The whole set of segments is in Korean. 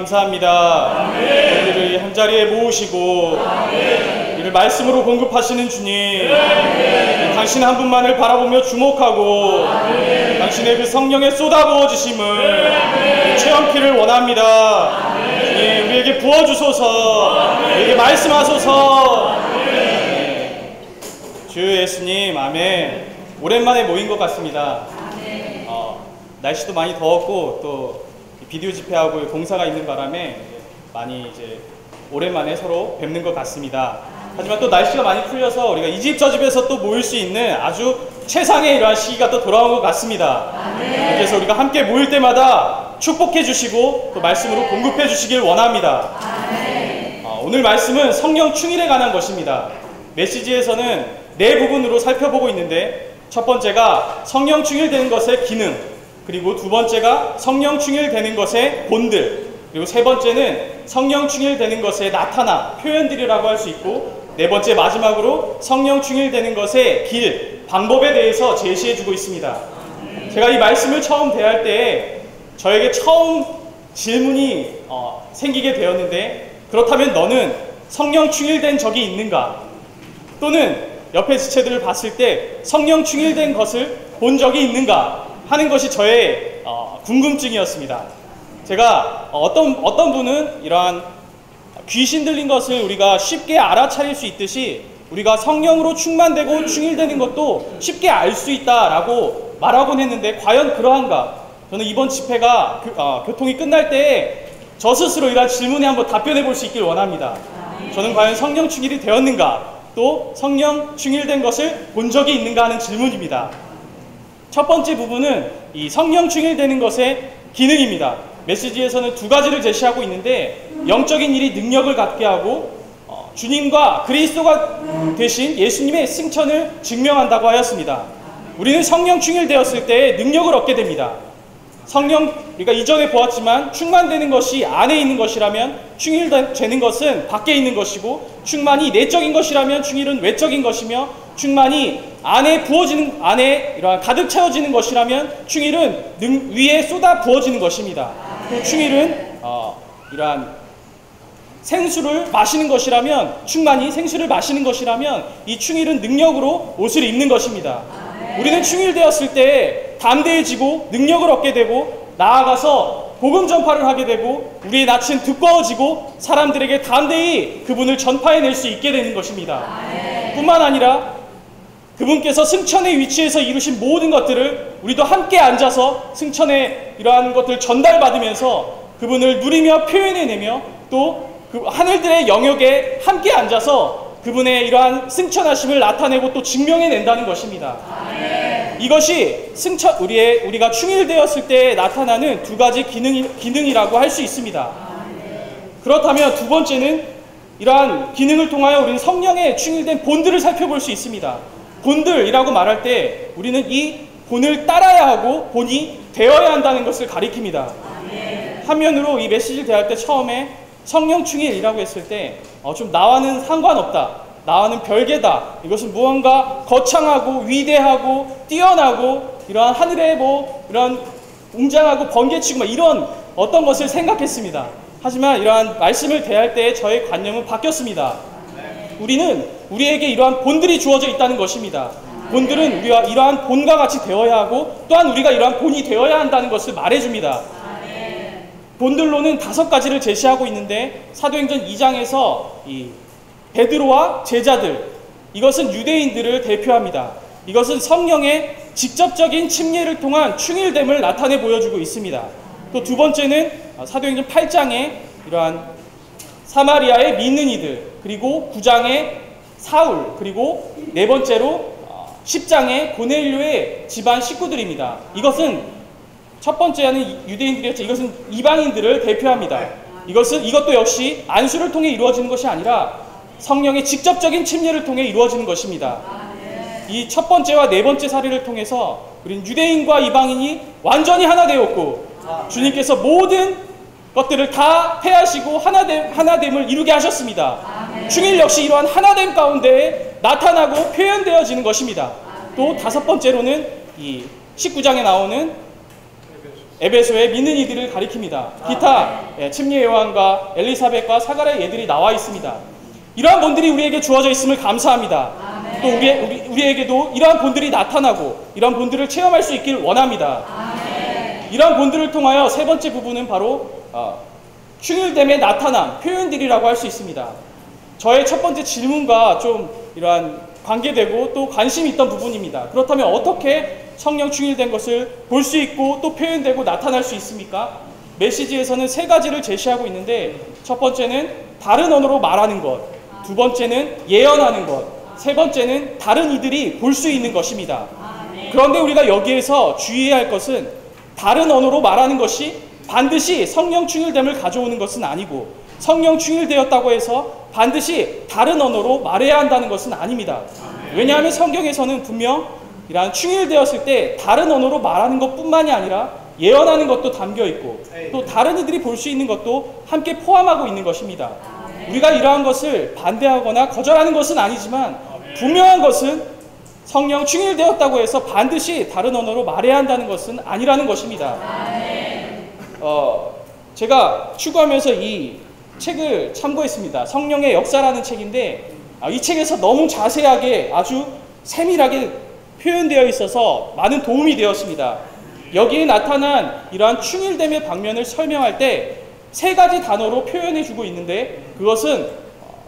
감사합니다. 우리를 한자리에 모으시고 이를 말씀으로 공급하시는 주님, 당신 한 분만을 바라보며 주목하고 당신의 그 성령의 쏟아부어 주심을 체험키를 원합니다. 주님, 우리에게 부어주소서, 우리에게 말씀하소서. 주 예수님, 아멘. 오랜만에 모인 것 같습니다. 날씨도 많이 더웠고 또 비디오 집회하고 공사가 있는 바람에 많이 이제 오랜만에 서로 뵙는 것 같습니다. 하지만 또 날씨가 많이 풀려서 우리가 이 집 저 집에서 또 모일 수 있는 아주 최상의 이러한 시기가 또 돌아온 것 같습니다. 그래서 우리가 함께 모일 때마다 축복해 주시고 또 말씀으로 공급해 주시길 원합니다. 오늘 말씀은 성령 충일에 관한 것입니다. 메시지에서는 네 부분으로 살펴보고 있는데, 첫 번째가 성령 충일되는 것의 기능, 그리고 두 번째가 성령 충일되는 것의 본들, 그리고 세 번째는 성령 충일되는 것의 나타나, 표현들이라고 할 수 있고, 네 번째 마지막으로 성령 충일되는 것의 길, 방법에 대해서 제시해주고 있습니다. 제가 이 말씀을 처음 대할 때 저에게 처음 질문이 생기게 되었는데, 그렇다면 너는 성령 충일된 적이 있는가? 또는 옆에 지체들을 봤을 때 성령 충일된 것을 본 적이 있는가 하는 것이 저의 궁금증이었습니다. 제가 어떤 분은 이러한 귀신 들린 것을 우리가 쉽게 알아차릴 수 있듯이 우리가 성령으로 충만되고 충일되는 것도 쉽게 알 수 있다라고 말하곤 했는데, 과연 그러한가? 저는 이번 집회가 교통이 끝날 때 저 스스로 이러한 질문에 한번 답변해 볼 수 있길 원합니다. 저는 과연 성령 충일이 되었는가? 또 성령 충일된 것을 본 적이 있는가 하는 질문입니다. 첫 번째 부분은 이 성령 충일되는 것의 기능입니다. 메시지에서는 두 가지를 제시하고 있는데, 영적인 일이 능력을 갖게 하고 주님과 그리스도가 되신 예수님의 승천을 증명한다고 하였습니다. 우리는 성령 충일되었을 때 능력을 얻게 됩니다. 성령, 우리가 이전에 보았지만 충만되는 것이 안에 있는 것이라면 충일되는 것은 밖에 있는 것이고, 충만이 내적인 것이라면 충일은 외적인 것이며, 충만이 안에 부어지는, 안에 이러한 가득 채워지는 것이라면 충일은 위에 쏟아 부어지는 것입니다. 또 충일은 이러한 생수를 마시는 것이라면, 충만이 생수를 마시는 것이라면 이 충일은 능력으로 옷을 입는 것입니다. 우리는 충일되었을 때 담대해지고 능력을 얻게 되고, 나아가서 복음 전파를 하게 되고, 우리의 낯은 두꺼워지고 사람들에게 담대히 그분을 전파해낼 수 있게 되는 것입니다. 뿐만 아니라 그분께서 승천의 위치에서 이루신 모든 것들을 우리도 함께 앉아서 승천의 이러한 것들을 전달받으면서 그분을 누리며 표현해내며, 또 그 하늘들의 영역에 함께 앉아서 그분의 이러한 승천하심을 나타내고 또 증명해낸다는 것입니다. 이것이 우리가 충일되었을 때 나타나는 두 가지 기능이라고 할 수 있습니다. 그렇다면 두 번째는 이러한 기능을 통하여 우리는 성령의 충일된 본들을 살펴볼 수 있습니다. 본들이라고 말할 때 우리는 이 본을 따라야 하고 본이 되어야 한다는 것을 가리킵니다. 한면으로 이 메시지를 대할 때 처음에 성령 충일이라고 했을 때 좀 나와는 상관없다, 나와는 별개다, 이것은 무언가 거창하고 위대하고 뛰어나고 이러한 하늘에 이런 웅장하고 번개치고 이런 어떤 것을 생각했습니다. 하지만 이러한 말씀을 대할 때 저의 관념은 바뀌었습니다. 우리에게 이러한 본들이 주어져 있다는 것입니다. 본들은 우리가 이러한 본과 같이 되어야 하고, 또한 우리가 이러한 본이 되어야 한다는 것을 말해줍니다. 본들로는 5가지를 제시하고 있는데, 사도행전 2장에서 이 베드로와 제자들, 이것은 유대인들을 대표합니다. 이것은 성령의 직접적인 침례를 통한 충일됨을 나타내 보여주고 있습니다. 또 두 번째는 사도행전 8장에 이러한 사마리아의 믿는 이들, 그리고 9장의 사울, 그리고 네 번째로 10장의 고넬료의 집안 식구들입니다. 이것은 첫 번째는 유대인들이었죠. 이것은 이방인들을 대표합니다. 이것도 역시 안수를 통해 이루어지는 것이 아니라 성령의 직접적인 침례를 통해 이루어지는 것입니다. 이 첫 번째와 네 번째 사례를 통해서 우리는 유대인과 이방인이 완전히 하나 되었고, 주님께서 모든 것들을 다 패하시고 하나됨을 이루게 하셨습니다. 충일 역시 이러한 하나됨 가운데 나타나고 표현되어지는 것입니다. 또 5번째로는 이 19장에 나오는 에베소의 믿는 이들을 가리킵니다. 기타 침례 요한과 엘리사벳과 사가랴의 예들이 나와 있습니다. 이러한 본들이 우리에게 주어져 있음을 감사합니다. 또 우리에게도 이러한 본들이 나타나고 이러한 본들을 체험할 수 있길 원합니다. 이러한 본들을 통하여 세 번째 부분은 바로 충일됨의 나타남, 표현들이라고 할 수 있습니다. 저의 첫 번째 질문과 좀 이러한 관계되고 또 관심이 있던 부분입니다. 그렇다면 어떻게 성령 충일된 것을 볼 수 있고 또 표현되고 나타날 수 있습니까? 메시지에서는 세 가지를 제시하고 있는데, 첫 번째는 다른 언어로 말하는 것, 두 번째는 예언하는 것, 세 번째는 다른 이들이 볼 수 있는 것입니다. 그런데 우리가 여기에서 주의해야 할 것은 다른 언어로 말하는 것이 반드시 성령 충일됨을 가져오는 것은 아니고, 성령 충일되었다고 해서 반드시 다른 언어로 말해야 한다는 것은 아닙니다. 왜냐하면 성경에서는 분명 이러한 충일되었을 때 다른 언어로 말하는 것뿐만이 아니라 예언하는 것도 담겨 있고 또 다른 이들이 볼 수 있는 것도 함께 포함하고 있는 것입니다. 우리가 이러한 것을 반대하거나 거절하는 것은 아니지만 분명한 것은 성령 충일되었다고 해서 반드시 다른 언어로 말해야 한다는 것은 아니라는 것입니다. 제가 추구하면서 이 책을 참고했습니다. 성령의 역사라는 책인데 이 책에서 너무 자세하게 아주 세밀하게 표현되어 있어서 많은 도움이 되었습니다. 여기에 나타난 이러한 충일됨의 방면을 설명할 때 세 가지 단어로 표현해주고 있는데, 그것은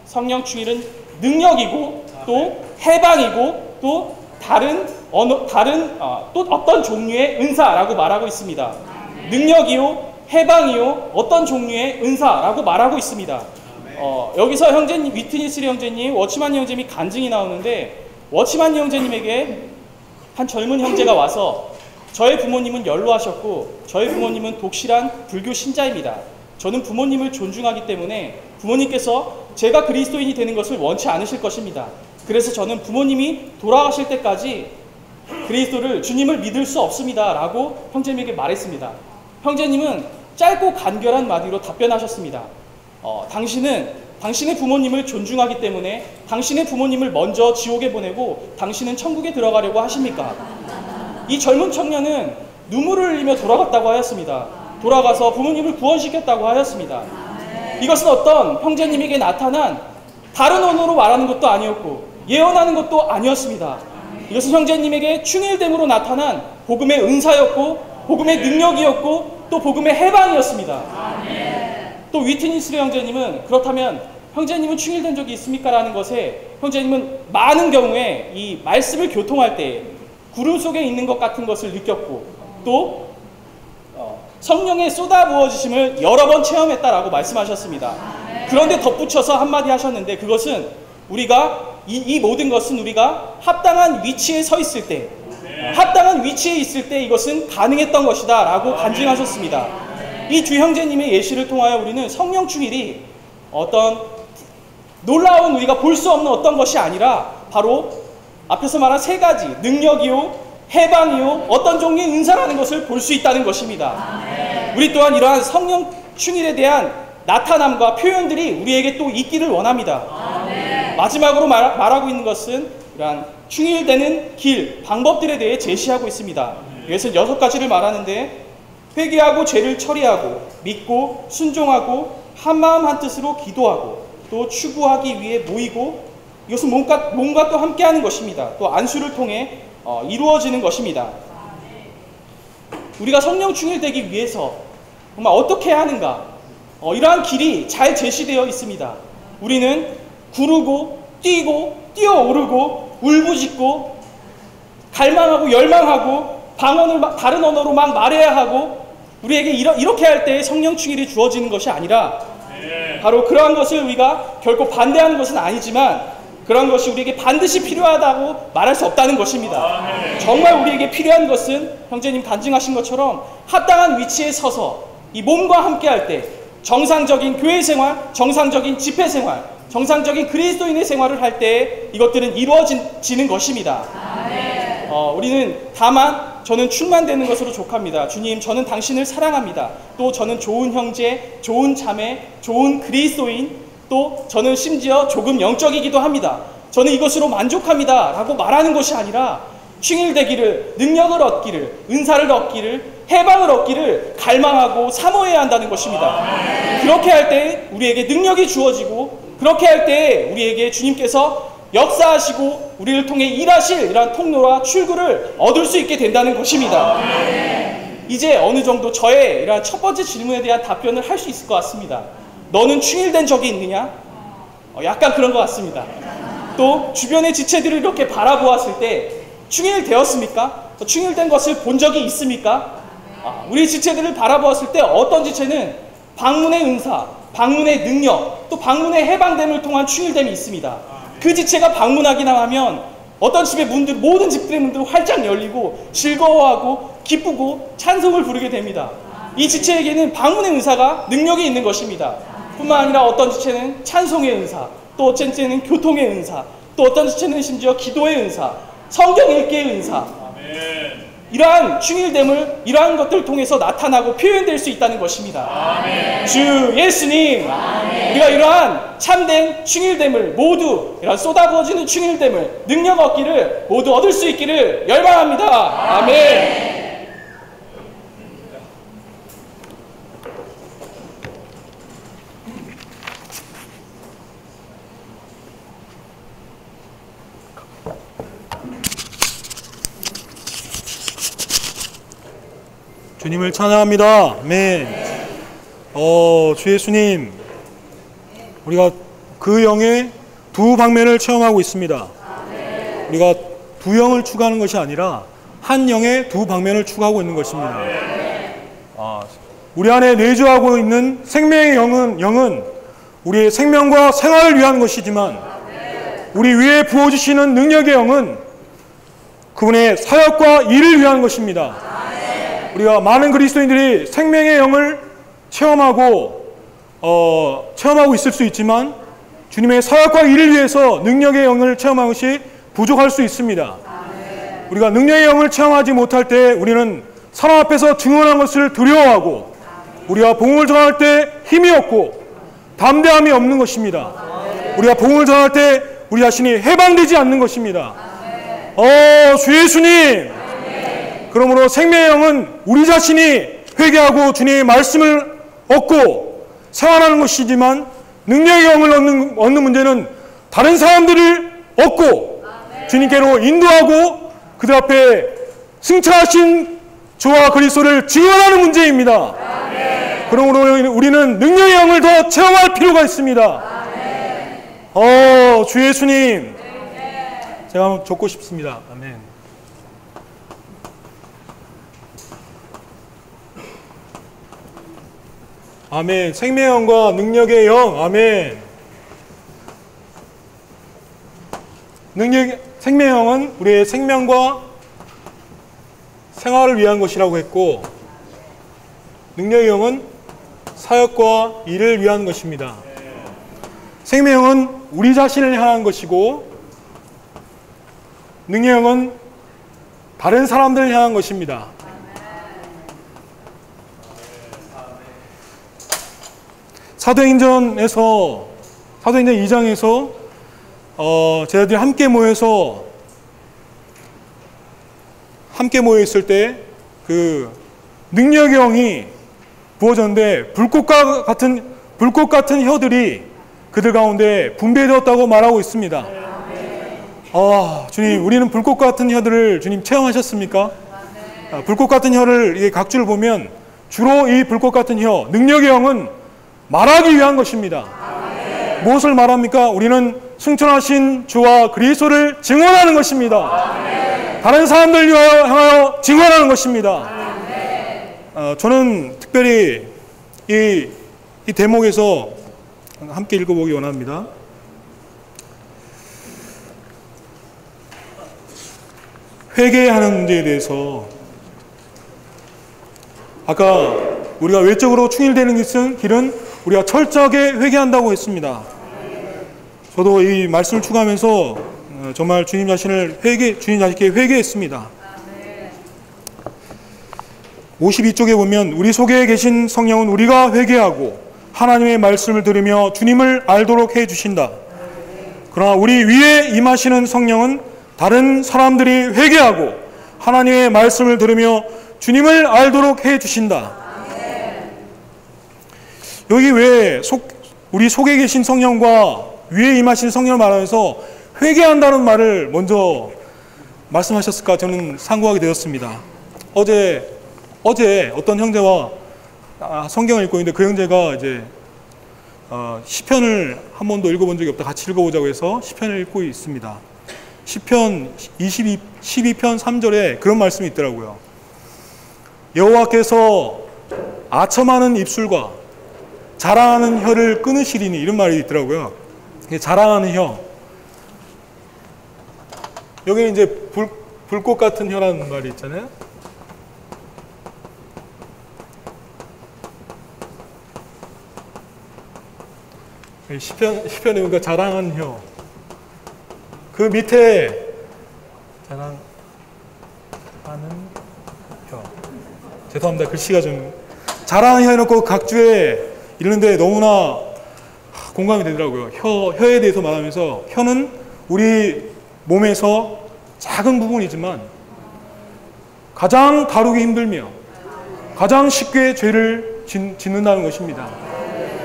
성령 충일은 능력이고 또 해방이고 또 또 어떤 종류의 은사라고 말하고 있습니다. 능력이요, 해방이요, 어떤 종류의 은사라고 말하고 있습니다. 여기서 형제님, 위트니스리 형제님, 워치만 형제님이 간증이 나오는데, 워치만 형제님에게 한 젊은 형제가 와서 저의 부모님은 연로하셨고 저희 부모님은 독실한 불교 신자입니다. 저는 부모님을 존중하기 때문에 부모님께서 제가 그리스도인이 되는 것을 원치 않으실 것입니다. 그래서 저는 부모님이 돌아가실 때까지 그리스도를, 주님을 믿을 수 없습니다 라고 형제님에게 말했습니다. 형제님은 짧고 간결한 마디로 답변하셨습니다. 당신의 부모님을 존중하기 때문에 당신의 부모님을 먼저 지옥에 보내고 당신은 천국에 들어가려고 하십니까? 이 젊은 청년은 눈물을 흘리며 돌아갔다고 하였습니다. 돌아가서 부모님을 구원시켰다고 하였습니다. 이것은 어떤 형제님에게 나타난 다른 언어로 말하는 것도 아니었고 예언하는 것도 아니었습니다. 이것은 형제님에게 충일됨으로 나타난 복음의 은사였고 복음의 능력이었고 또 복음의 해방이었습니다. 또 위트니스리 형제님은, 그렇다면 형제님은 충일된 적이 있습니까? 라는 것에 형제님은 많은 경우에 이 말씀을 교통할 때 구름 속에 있는 것 같은 것을 느꼈고 또 성령의 쏟아부어지심을 여러 번 체험했다라고 말씀하셨습니다. 그런데 덧붙여서 한마디 하셨는데, 그것은 우리가 이 모든 것은 우리가 합당한 위치에 서 있을 때, 합당한 위치에 있을 때 이것은 가능했던 것이다 라고 간증하셨습니다. 이 두 형제님의 예시를 통하여 우리는 성령 충일이 어떤 놀라운 우리가 볼 수 없는 어떤 것이 아니라 바로 앞에서 말한 세 가지, 능력이요, 해방이요, 어떤 종류의 은사라는 것을 볼 수 있다는 것입니다. 우리 또한 이러한 성령 충일에 대한 나타남과 표현들이 우리에게 또 있기를 원합니다. 마지막으로 말하고 있는 것은 이러한 충일되는 길, 방법들에 대해 제시하고 있습니다. 이것은 6가지를 말하는데, 회개하고 죄를 처리하고 믿고 순종하고 한마음 한뜻으로 기도하고 또 추구하기 위해 모이고, 이것은 몸과 또 함께하는 것입니다. 또 안수를 통해 이루어지는 것입니다. 우리가 성령 충일되기 위해서 정말 어떻게 해야 하는가, 이러한 길이 잘 제시되어 있습니다. 우리는 구르고 뛰고 뛰어오르고 울부짖고 갈망하고 열망하고 다른 언어로 막 말해야 하고, 우리에게 이렇게 할 때 성령 충일이 주어지는 것이 아니라 바로 그러한 것을 우리가 결코 반대하는 것은 아니지만 그런 것이 우리에게 반드시 필요하다고 말할 수 없다는 것입니다. 정말 우리에게 필요한 것은 형제님 간증하신 것처럼 합당한 위치에 서서 이 몸과 함께 할 때 정상적인 교회 생활, 정상적인 집회 생활, 정상적인 그리스도인의 생활을 할 때 이것들은 이루어지는 것입니다. 우리는 다만 저는 충만되는 것으로 족합니다. 주님, 저는 당신을 사랑합니다. 또 저는 좋은 형제, 좋은 자매, 좋은 그리스도인, 또 저는 심지어 조금 영적이기도 합니다. 저는 이것으로 만족합니다 라고 말하는 것이 아니라 충일되기를, 능력을 얻기를, 은사를 얻기를, 해방을 얻기를 갈망하고 사모해야 한다는 것입니다. 그렇게 할 때 우리에게 능력이 주어지고, 그렇게 할 때 우리에게 주님께서 역사하시고 우리를 통해 일하실 이러한 통로와 출구를 얻을 수 있게 된다는 것입니다. 이제 어느 정도 저의 이러한 첫 번째 질문에 대한 답변을 할 수 있을 것 같습니다. 너는 충일된 적이 있느냐? 약간 그런 것 같습니다. 또 주변의 지체들을 이렇게 바라보았을 때 충일되었습니까? 충일된 것을 본 적이 있습니까? 우리 지체들을 바라보았을 때 어떤 지체는 방문의 은사, 방문의 능력, 또 방문의 해방됨을 통한 충일됨이 있습니다. 그 지체가 방문하기만 하면 어떤 집의 문들, 모든 집들의 문들은 활짝 열리고 즐거워하고 기쁘고 찬송을 부르게 됩니다. 이 지체에게는 방문의 은사가 능력이 있는 것입니다. 뿐만 아니라 어떤 지체는 찬송의 은사, 또 어떤 지체는 교통의 은사, 또 어떤 지체는 심지어 기도의 은사, 성경 읽기의 은사, 이러한 충일됨을 이러한 것들을 통해서 나타나고 표현될 수 있다는 것입니다. 아멘. 주 예수님, 아멘. 우리가 이러한 참된 충일됨을 모두, 이러한 쏟아부어지는 충일됨을, 능력 얻기를 모두 얻을 수 있기를 열망합니다. 아멘. 주님을 찬양합니다. 아멘. 주 예수님, 우리가 그 영의 두 방면을 체험하고 있습니다. 우리가 두 영을 추구하는 것이 아니라 한 영의 두 방면을 추구하고 있는 것입니다. 우리 안에 내주하고 있는 생명의 영은 우리의 생명과 생활을 위한 것이지만, 우리 위에 부어주시는 능력의 영은 그분의 사역과 일을 위한 것입니다. 우리가 많은 그리스도인들이 생명의 영을 체험하고 있을 수 있지만, 주님의 사역과 일을 위해서 능력의 영을 체험하는 것이 부족할 수 있습니다. 우리가 능력의 영을 체험하지 못할 때 우리는 사람 앞에서 증언한 것을 두려워하고, 우리가 복음을 전할 때 힘이 없고 담대함이 없는 것입니다. 우리가 복음을 전할 때 우리 자신이 해방되지 않는 것입니다. 주 예수님, 그러므로 생명의 영은 우리 자신이 회개하고 주님의 말씀을 얻고 생활하는 것이지만, 능력의 영을 얻는 문제는 다른 사람들을 얻고 주님께로 인도하고 그들 앞에 승천하신 주와 그리스도를 증언하는 문제입니다. 그러므로 우리는 능력의 영을 더 체험할 필요가 있습니다. 주 예수님, 제가 한번 줬고 싶습니다. 아멘. 아멘. 생명의 영과 능력의 영. 아멘. 생명의 영은 우리의 생명과 생활을 위한 것이라고 했고, 능력의 영은 사역과 일을 위한 것입니다. 생명의 영은 우리 자신을 향한 것이고, 능력의 영은 다른 사람들을 향한 것입니다. 사도행전 2장에서 제자들이 함께 모여 있을 때 그 능력의 영이 부어졌는데 불꽃 같은 혀들이 그들 가운데 분배되었다고 말하고 있습니다. 주님, 우리는 불꽃 같은 혀들을 주님 체험하셨습니까? 불꽃 같은 혀를 각주를 보면 주로 이 불꽃 같은 혀, 능력의 영은 말하기 위한 것입니다. 무엇을 말합니까? 우리는 승천하신 주와 그리스도를 증언하는 것입니다. 다른 사람들을 향하여 증언하는 것입니다. 저는 특별히 이 대목에서 함께 읽어보기 원합니다. 회개하는 문제에 대해서, 아까 우리가 외적으로 충일되는 길은 우리가 철저하게 회개한다고 했습니다. 저도 이 말씀을 추구하면서 정말 주님 자신께 회개했습니다. 52쪽에 보면 우리 속에 계신 성령은 우리가 회개하고 하나님의 말씀을 들으며 주님을 알도록 해주신다. 그러나 우리 위에 임하시는 성령은 다른 사람들이 회개하고 하나님의 말씀을 들으며 주님을 알도록 해 주신다. 여기 왜 우리 속에 계신 성령과 위에 임하신 성령을 말하면서 회개한다는 말을 먼저 말씀하셨을까 저는 상고하게 되었습니다. 어제 어떤 형제와 성경을 읽고 있는데 그 형제가 이제 시편을 한 번도 읽어본 적이 없다. 같이 읽어보자고 해서 시편을 읽고 있습니다. 시편 12편 3절에 그런 말씀이 있더라고요. 여호와께서 아첨하는 입술과 자랑하는 혀를 끊으시리니, 이런 말이 있더라고요. 자랑하는 혀. 여기 이제 불꽃 같은 혀라는 말이 있잖아요. 시편에 보니까 자랑하는 혀. 그 밑에 자랑하는 혀. 죄송합니다. 글씨가 좀 자랑하는 혀 해놓고 각주에 이러는데 너무나 공감이 되더라고요. 혀에 대해서 말하면서 혀는 우리 몸에서 작은 부분이지만 가장 다루기 힘들며 가장 쉽게 죄를 짓는다는 것입니다.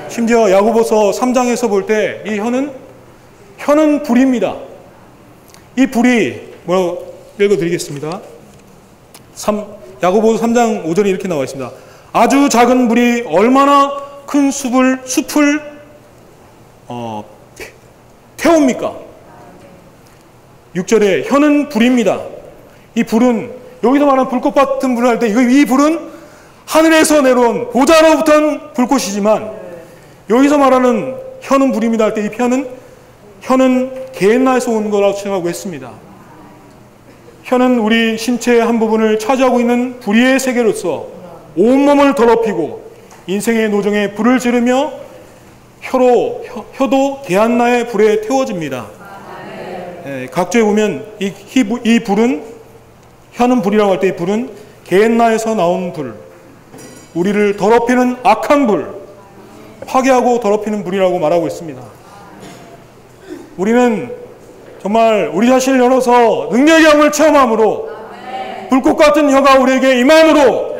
심지어 야고보서 3장에서 볼 때 이 혀는 불입니다. 이 불이 뭐라고 읽어드리겠습니다. 야고보서 3장 5절에 이렇게 나와 있습니다. 아주 작은 불이 얼마나 큰 숲을 태웁니까? 6절에 혀는 불입니다. 이 불은 여기서 말하는 불꽃 같은 불을 할 때 이 불은 하늘에서 내려온 보좌로부터 불꽃이지만 여기서 말하는 혀는 불입니다 할 때 이 혀는 게헨나에서 온 거라고 생각하고 했습니다. 혀는 우리 신체의 한 부분을 차지하고 있는 불의의 세계로서 온몸을 더럽히고 인생의 노정에 불을 지르며 혀도 게헨나의 불에 태워집니다. 각주에 보면 이 불은, 혀는 불이라고 할 때 이 불은 게헨나에서 나온 불, 우리를 더럽히는 악한 불, 파괴하고 더럽히는 불이라고 말하고 있습니다. 우리는 정말 우리 자신을 열어서 능력의 영을 체험함으로 불꽃 같은 혀가 우리에게 임함으로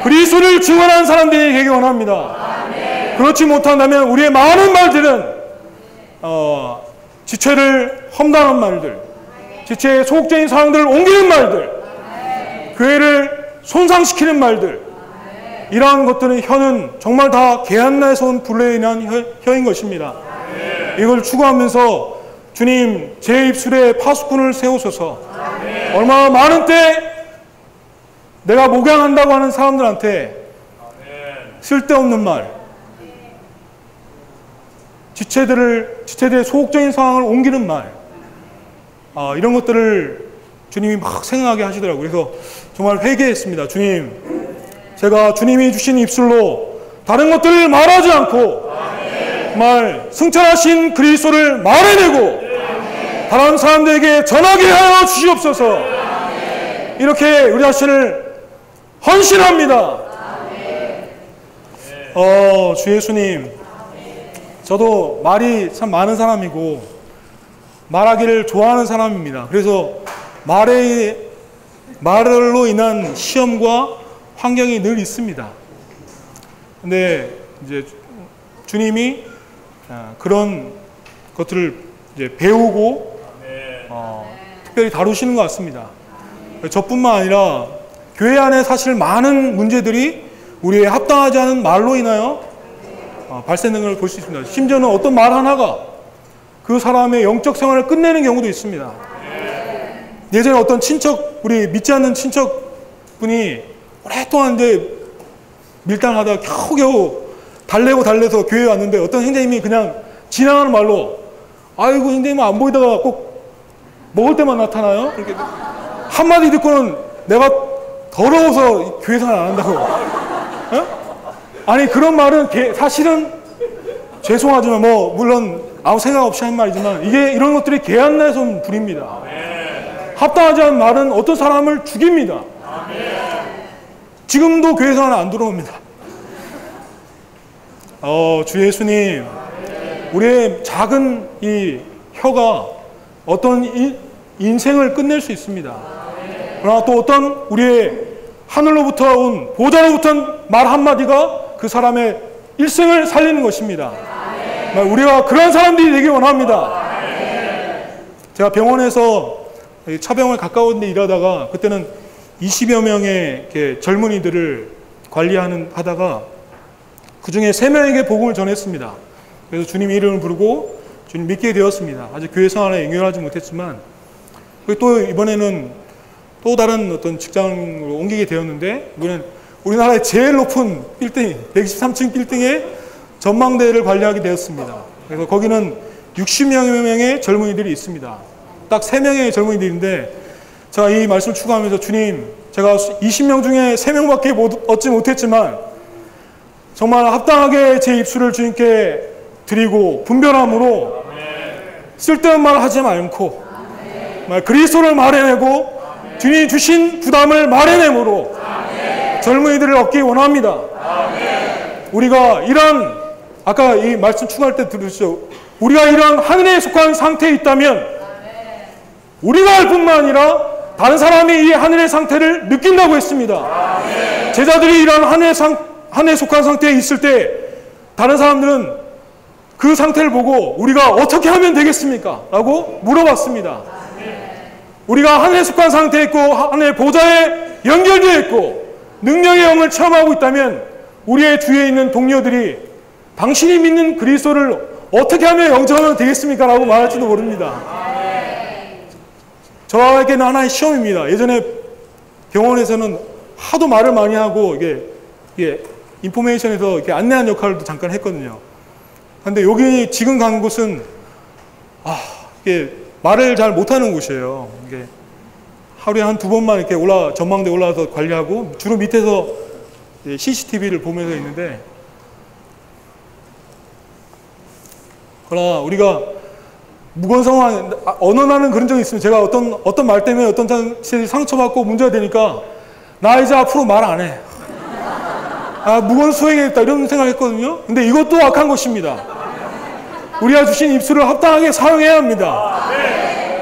그리스도를 증언한 사람들이 되기 원합니다. 그렇지 못한다면 우리의 많은 말들은 지체를 험담한 말들, 지체의 소극적인 상황들을 옮기는 말들, 교회를 손상시키는 말들, 이러한 것들은 혀는 정말 다 게헨나에서 온 불에 인한 혀인 것입니다. 이걸 추구하면서 주님, 제 입술에 파수꾼을 세우소서. 얼마나 많은 때 내가 목양한다고 하는 사람들한테 쓸데없는 말, 지체들의 소극적인 상황을 옮기는 말, 이런 것들을 주님이 막 생각하게 하시더라고요. 그래서 정말 회개했습니다. 주님, 제가 주님이 주신 입술로 다른 것들을 말하지 않고 정말 승천하신 그리스도를 말해내고 다른 사람들에게 전하게 하여 주시옵소서. 이렇게 우리 자신을 헌신합니다. 주 예수님, 저도 말이 참 많은 사람이고 말하기를 좋아하는 사람입니다. 그래서 말로 인한 시험과 환경이 늘 있습니다. 근데 이제 주님이 그런 것들을 이제 배우고 특별히 다루시는 것 같습니다. 저뿐만 아니라 교회 안에 사실 많은 문제들이 우리의 합당하지 않은 말로 인하여 발생되는 걸 볼 수 있습니다. 심지어는 어떤 말 하나가 그 사람의 영적 생활을 끝내는 경우도 있습니다. 예전에 어떤 우리 믿지 않는 친척분이 오랫동안 이제 밀당하다가 겨우겨우 달래서 교회에 왔는데 어떤 형제님이 그냥 지나가는 말로, 아이고 형제님은 안 보이다가 꼭 먹을 때만 나타나요? 이렇게 한마디 듣고는 내가 더러워서 교회 생활 안 한다고. 아니, 그런 말은 사실은 죄송하지만 물론 아무 생각 없이 한 말이지만 이런 것들이 게헨나에서 온 불입니다. 합당하지 않은 말은 어떤 사람을 죽입니다. 지금도 교회 생활 안 들어옵니다. 주 예수님, 우리의 작은 이 혀가 어떤 인생을 끝낼 수 있습니다. 그러나 또 어떤 우리의 하늘로부터 온 보좌로부터 말 한마디가 그 사람의 일생을 살리는 것입니다. 우리가 그런 사람들이 되길 원합니다. 제가 병원에서 차병원 가까운 데 일하다가 그때는 20여 명의 이렇게 젊은이들을 하다가 그 중에 3명에게 복음을 전했습니다. 그래서 주님 이름을 부르고 주님 믿게 되었습니다. 아직 교회 생활에 연결하지 못했지만 또 이번에는 또 다른 어떤 직장으로 옮기게 되었는데 이번엔 우리나라의 제일 높은 빌딩 123층 빌딩의 전망대를 관리하게 되었습니다. 그래서 거기는 60여 명의 젊은이들이 있습니다. 딱 3명의 젊은이들인데 제가 이 말씀을 추구하면서 주님, 제가 20명 중에 3명밖에 얻지 못했지만 정말 합당하게 제 입술을 주님께 드리고 분별함으로 쓸데없는 말을 하지 않고 그리스도를 말해내고 주님이 주신 부담을 말해내므로 젊은이들을 얻기 원합니다. 우리가 이런 아까 이 말씀 추구할 때 들으셨죠? 우리가 이런 하늘에 속한 상태에 있다면 우리가 할 뿐만 아니라 다른 사람이 이 하늘의 상태를 느낀다고 했습니다. 제자들이 이런 하늘에 속한 상태에 있을 때 다른 사람들은 그 상태를 보고 우리가 어떻게 하면 되겠습니까? 라고 물어봤습니다. 우리가 하늘에 속한 상태에 있고 하늘의 보좌에 연결되어 있고 능력의 영을 체험하고 있다면 우리의 주위에 있는 동료들이 당신이 믿는 그리스도를 어떻게 하면 영접하면 되겠습니까? 라고 말할지도 모릅니다. 저에게는 하나의 시험입니다. 예전에 병원에서는 하도 말을 많이 하고 이게 인포메이션에서 이렇게 안내한 역할도 잠깐 했거든요. 근데 여기 지금 간 곳은 이게 말을 잘 못하는 곳이에요. 이게 하루에 한 2번만 이렇게 전망대 올라와서 관리하고 주로 밑에서 CCTV를 보면서 있는데, 그러나 우리가 무건성한 언어나는 그런 적이 있으면 제가 어떤 말 때문에 어떤 사람이 상처받고 문제가 되니까 나 이제 앞으로 말 안 해. 무건수행했다 이런 생각했거든요. 근데 이것도 악한 것입니다. 우리가 주신 입술을 합당하게 사용해야 합니다.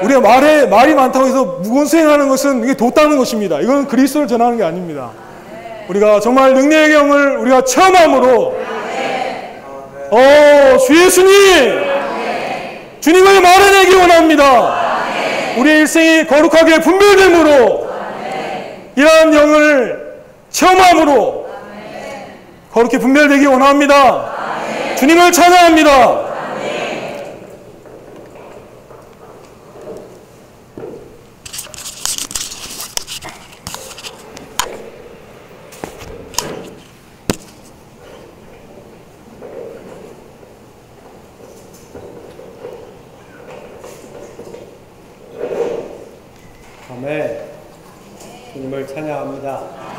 우리가 말이 많다고 해서 무건수행하는 것은 이게 돛다는 것입니다. 이건 그리스도를 전하는 게 아닙니다. 우리가 정말 능력의 영을 우리가 체험함으로 주 예수님 주님을 말해내기 원합니다. 우리의 일생이 거룩하게 분별됨으로 이러한 영을 체험함으로 거룩히 분별되기 원합니다. 주님을 찬양합니다. 아멘. 주님을 찬양합니다.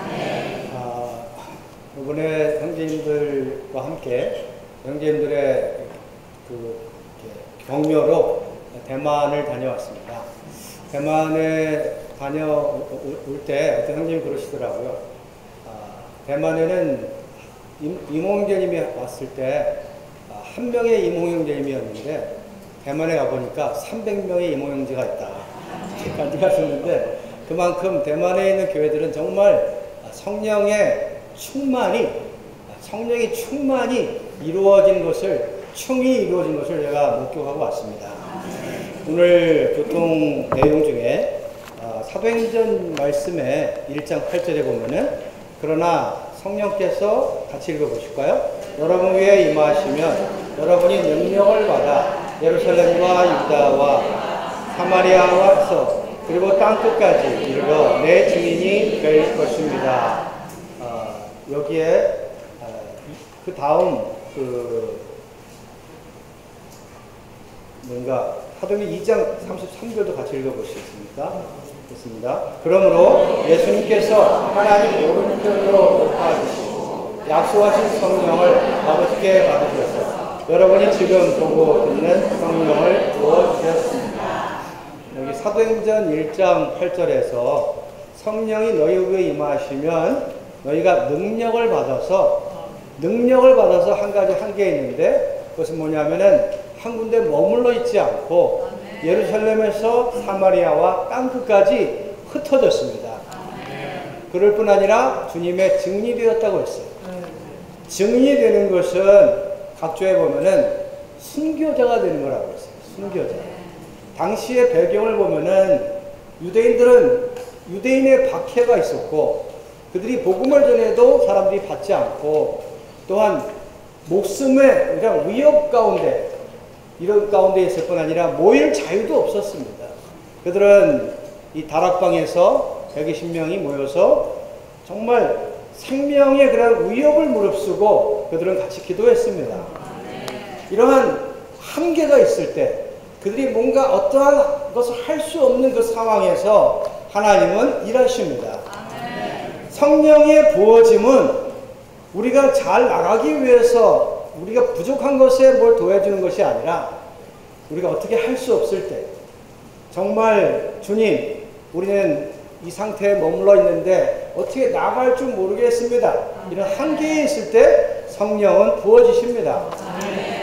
이번에 형제님들과 함께 형제님들의 격려로 대만을 다녀왔습니다. 대만에 다녀올 때 어떤 형님이 그러시더라고요. 대만에는 이몽형제님이 왔을 때 한 명의 이몽형제님이었는데 대만에 가보니까 300명의 이몽형제가 있다. 이렇게 하셨는데 그만큼 대만에 있는 교회들은 정말 성령의 충만이 이루어진 것을 충이 이루어진 것을 제가 목격하고 왔습니다. 오늘 교통 내용 중에 사도행전 말씀의 1장 8절에 보면은 그러나 성령께서 같이 읽어보실까요? 여러분 위에 임하시면 여러분이 능력을 받아 예루살렘과 유다와 사마리아와서 그리고 땅끝까지 이르러 내 증인이 될 것입니다. 여기에 그 다음 사도행전 2장 33절도 같이 읽어보시겠습니까? 됐습니다. 그러므로 예수님께서 하나님 오른편으로 높아지시고 약속하신 성령을 아버지께 받으셔서 여러분이 지금 보고 듣는 성령을 부어주셨습니다. 여기 사도행전 1장 8절에서 성령이 너희 위에 임하시면 너희가 능력을 받아서 한 가지 한계 있는데 그것은 뭐냐면은 한 군데 머물러 있지 않고 예루살렘에서 사마리아와 땅끝까지 흩어졌습니다. 그럴 뿐 아니라 주님의 증인이 되었다고 했어요. 증인이 되는 것은 각조에 보면은 순교자가 되는 거라고 했어요. 순교자. 당시의 배경을 보면은 유대인들은 유대인의 박해가 있었고 그들이 복음을 전해도 사람들이 받지 않고 또한 목숨의 그냥 위협 가운데 이런 가운데 있을 뿐 아니라 모일 자유도 없었습니다. 그들은 이 다락방에서 120명이 모여서 정말 생명의 그런 위협을 무릅쓰고 그들은 같이 기도했습니다. 이러한 한계가 있을 때 그들이 뭔가 어떠한 것을 할 수 없는 그 상황에서 하나님은 일하십니다. 성령의 부어짐은 우리가 잘 나가기 위해서 우리가 부족한 것에 뭘 도와주는 것이 아니라 우리가 어떻게 할 수 없을 때 정말 주님 우리는 이 상태에 머물러 있는데 어떻게 나갈 줄 모르겠습니다. 이런 한계에 있을 때 성령은 부어지십니다.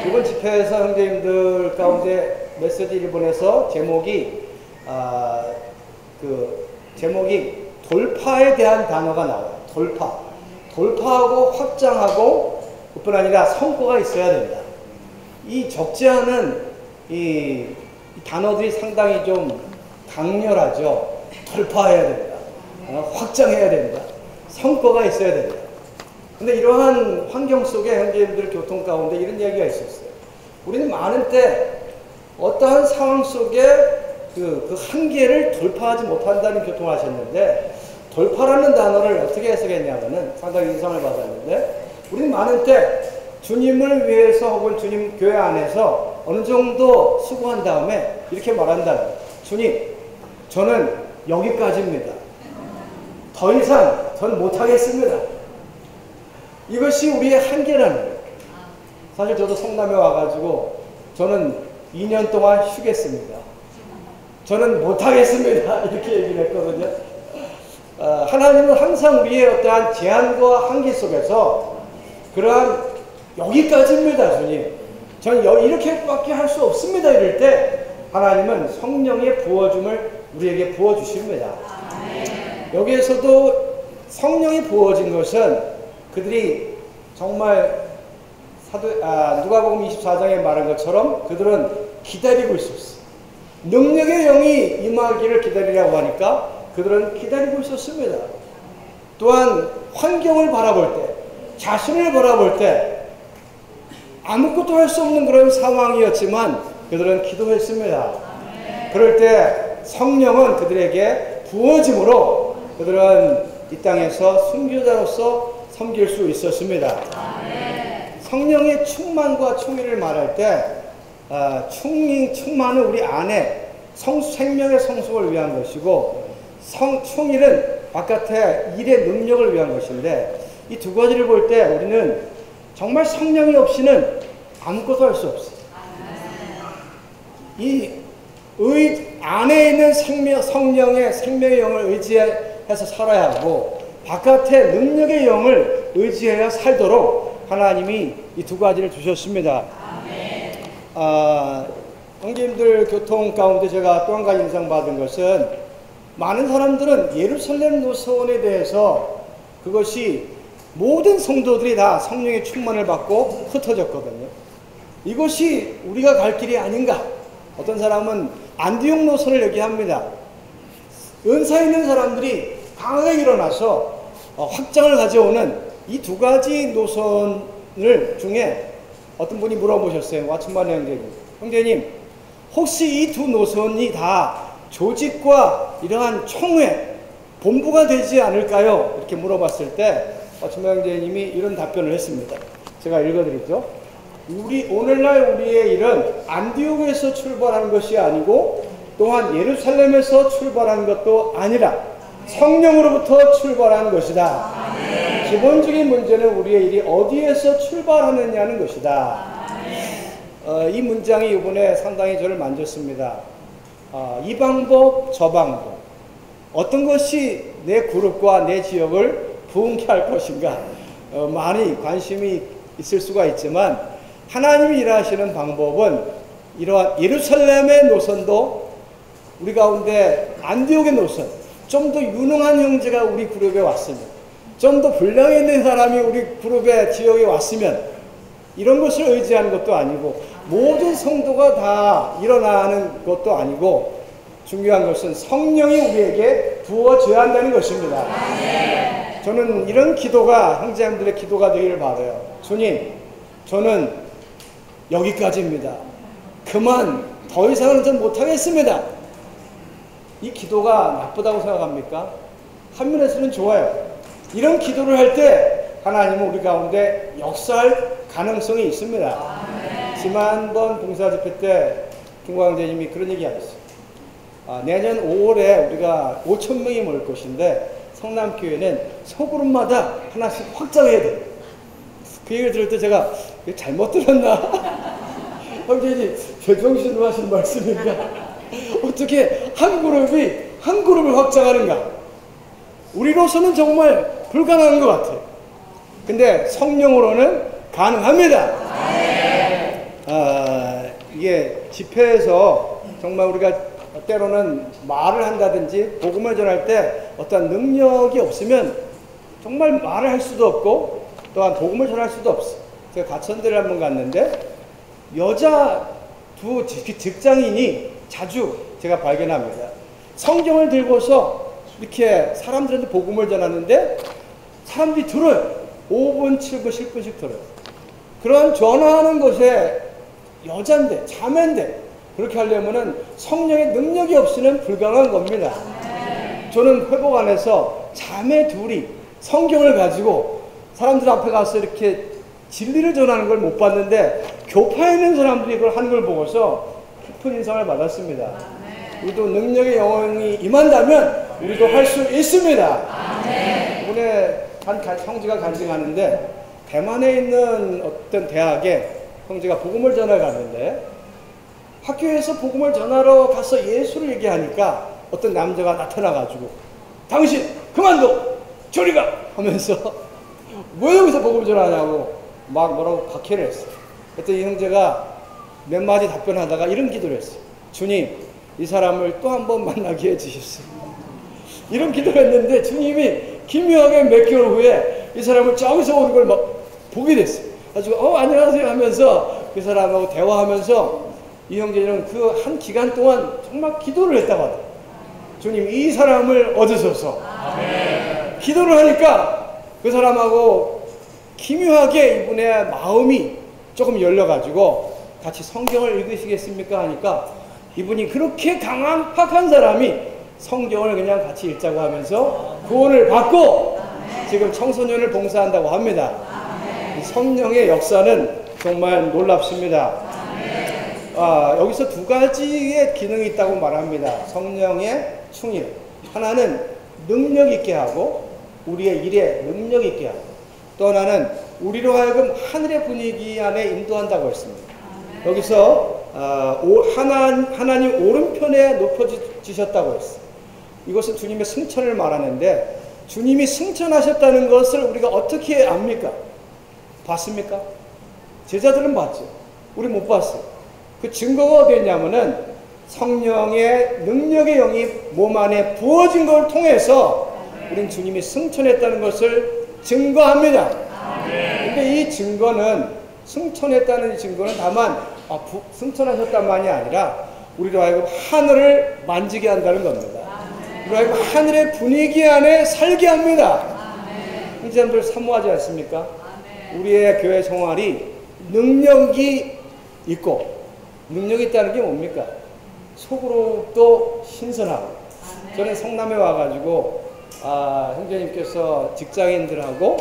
이번 집회에서 형제님들 가운데 메시지를 보내서 제목이 돌파에 대한 단어가 나와요. 돌파하고 확장하고 뿐 아니라 성과가 있어야 된다. 이 적지 않은 이 단어들이 상당히 좀 강렬하죠. 돌파해야 된다. 확장해야 된다. 성과가 있어야 된다. 근데 이러한 환경 속에 형제님들 교통 가운데 이런 이야기가 있었어요. 우리는 많은 때 어떠한 상황 속에 그 한계를 돌파하지 못한다는 교통을 하셨는데 돌파라는 단어를 어떻게 해석했냐면은 상당히 인상을 받았는데 우리는 많은 때 주님을 위해서 혹은 주님 교회 안에서 어느 정도 수고한 다음에 이렇게 말한다는 거예요. 주님, 저는 여기까지입니다. 더 이상 전 못하겠습니다. 이것이 우리의 한계라는 거예요. 사실 저도 성남에 와가지고 저는 2년 동안 쉬겠습니다. 저는 못하겠습니다. 이렇게 얘기를 했거든요. 하나님은 항상 우리의 어떠한 제한과 한계 속에서 그러한 여기까지입니다, 주님. 저는 이렇게밖에 할 수 없습니다. 이럴 때 하나님은 성령의 부어줌을 우리에게 부어주십니다. 여기에서도 성령이 부어진 것은 그들이 정말 누가복음 24장에 말한 것처럼 그들은 기다리고 있었어요. 능력의 영이 임하기를 기다리라고 하니까 그들은 기다리고 있었습니다. 또한 환경을 바라볼 때, 자신을 바라볼 때 아무것도 할 수 없는 그런 상황이었지만 그들은 기도했습니다. 그럴 때 성령은 그들에게 부어짐으로 그들은 이 땅에서 순교자로서 섬길 수 있었습니다. 성령의 충만과 충의를 말할 때 충만은 우리 안에 생명의 성숙을 위한 것이고 충의는 바깥의 일의 능력을 위한 것인데 이 두 가지를 볼 때 우리는 정말 성령이 없이는 아무것도 할 수 없어요. 이 안에 있는 성령의 생명의 영을 의지해서 살아야 하고 바깥의 능력의 영을 의지해야 살도록 하나님이 이 두 가지를 주셨습니다. 형제님들 교통 가운데 제가 또 한 가지 인상받은 것은 많은 사람들은 예루살렘 노선에 대해서 그것이 모든 성도들이 다 성령의 충만을 받고 흩어졌거든요. 이것이 우리가 갈 길이 아닌가. 어떤 사람은 안디옥 노선을 얘기합니다. 은사 있는 사람들이 강하게 일어나서 확장을 가져오는 이 두 가지 노선을 중에 어떤 분이 물어보셨어요. 와춘만 형제님, 혹시 이 두 노선이 다 조직과 이러한 총회, 본부가 되지 않을까요? 이렇게 물어봤을 때 와춘만 형제님이 이런 답변을 했습니다. 제가 읽어드리죠. 오늘날 우리의 일은 안디옥에서 출발하는 것이 아니고 또한 예루살렘에서 출발하는 것도 아니라 성령으로부터 출발하는 것이다. 기본적인 문제는 우리의 일이 어디에서 출발하느냐는 것이다. 이 문장이 이번에 상당히 저를 만졌습니다. 이 방법, 저 방법. 어떤 것이 내 그룹과 내 지역을 부흥케 할 것인가. 많이 관심이 있을 수가 있지만 하나님이 일하시는 방법은 이러한 예루살렘의 노선도 우리 가운데 안디옥의 노선, 좀 더 유능한 형제가 우리 그룹에 왔으면, 좀 더 분량이 있는 사람이 우리 그룹의 지역에 왔으면, 이런 것을 의지하는 것도 아니고 모든 성도가 다 일어나는 것도 아니고, 중요한 것은 성령이 우리에게 부어져야 한다는 것입니다. 저는 이런 기도가 형제님들의 기도가 되기를 바라요. 주님, 저는 여기까지입니다. 그만 더 이상은 전 못하겠습니다. 이 기도가 나쁘다고 생각합니까? 한면에서는 좋아요. 이런 기도를 할 때 하나님은 우리 가운데 역사할 가능성이 있습니다. 지난번 봉사집회 때 김광재님이 그런 얘기 하셨어요. 내년 5월에 우리가 5,000명이 모일 것인데 성남교회는 소그룹마다 하나씩 확장해야 돼요. 그 얘기를 들을 때 제가 잘못 들었나? 형제님, 제정신으로 하시는 말씀인가? 어떻게 한 그룹을 확장하는가? 우리로서는 정말 불가능한 것 같아요. 근데 성령으로는 가능합니다. 이게 집회에서 정말 우리가 때로는 말을 한다든지 복음을 전할 때 어떤 능력이 없으면 정말 말을 할 수도 없고 또한 복음을 전할 수도 없어요. 제가 가천대를 한번 갔는데 여자 두 직장인이 자주 제가 발견합니다. 성경을 들고서 이렇게 사람들한테 복음을 전하는데 사람들이 들어요. 5분, 7분, 10분씩 들어요. 그런 전하는 것에 여잔데, 자매인데 그렇게 하려면은 성령의 능력이 없이는 불가능한 겁니다. 저는 회복 안에서 자매 둘이 성경을 가지고 사람들 앞에 가서 이렇게 진리를 전하는 걸 못 봤는데 교파에 있는 사람들이 그걸 하는 걸 보고서 깊은 인상을 받았습니다. 우리도 능력의 영혼이 임한다면 우리도 할 수 있습니다. 이번에 한 형제가 간증하는데 대만에 있는 어떤 대학에 형제가 복음을 전하러 갔는데 학교에서 복음을 전하러 가서 예수를 얘기하니까 어떤 남자가 나타나가지고 당신 그만둬 저리 가 하면서 왜 여기서 복음을 전하냐고 막 뭐라고 박해를 했어요. 그랬더니 이 형제가 몇 마디 답변하다가 이런 기도를 했어요. 주님, 이 사람을 또 한 번 만나게 해주십시오. 이런 기도를 했는데 주님이 기묘하게 몇 개월 후에 이 사람을 저기서 오는 걸 막 보게 됐어요. 가지고 안녕하세요 하면서 그 사람하고 대화하면서 이 형제는 그 한 기간 동안 정말 기도를 했다고 하더라고요. 주님, 이 사람을 얻으소서. 기도를 하니까 그 사람하고 기묘하게 이분의 마음이 조금 열려가지고 같이 성경을 읽으시겠습니까 하니까 이분이 그렇게 강팍한 사람이 성경을 그냥 같이 읽자고 하면서 구원을 받고 지금 청소년을 봉사한다고 합니다. 성령의 역사는 정말 놀랍습니다. 여기서 두 가지의 기능이 있다고 말합니다. 성령의 충일. 하나는 능력 있게 하고 우리의 일에 능력 있게 하고 또 하나는 우리로 하여금 하늘의 분위기 안에 인도한다고 했습니다. 여기서 하나님 오른편에 높여지셨다고 했어요. 이것은 주님의 승천을 말하는데 주님이 승천하셨다는 것을 우리가 어떻게 압니까? 봤습니까? 제자들은 봤죠. 우리 못 봤어요. 그 증거가 어디 있냐면은 성령의 능력의 영이 몸 안에 부어진 걸 통해서 우린 주님이 승천했다는 것을 증거합니다. 근데 이 증거는 승천했다는 이 증거는 다만 승천하셨단만이 아니라 우리로 하여금 하늘을 만지게 한다는 겁니다. 우리로 하여금 하늘의 분위기 안에 살게 합니다. 형제님들 사모하지 않습니까? 우리의 교회 생활이 능력이 있고 능력이 있다는 게 뭡니까? 속으로 또 신선하고 저는 성남에 와가지고 형제님께서 직장인들하고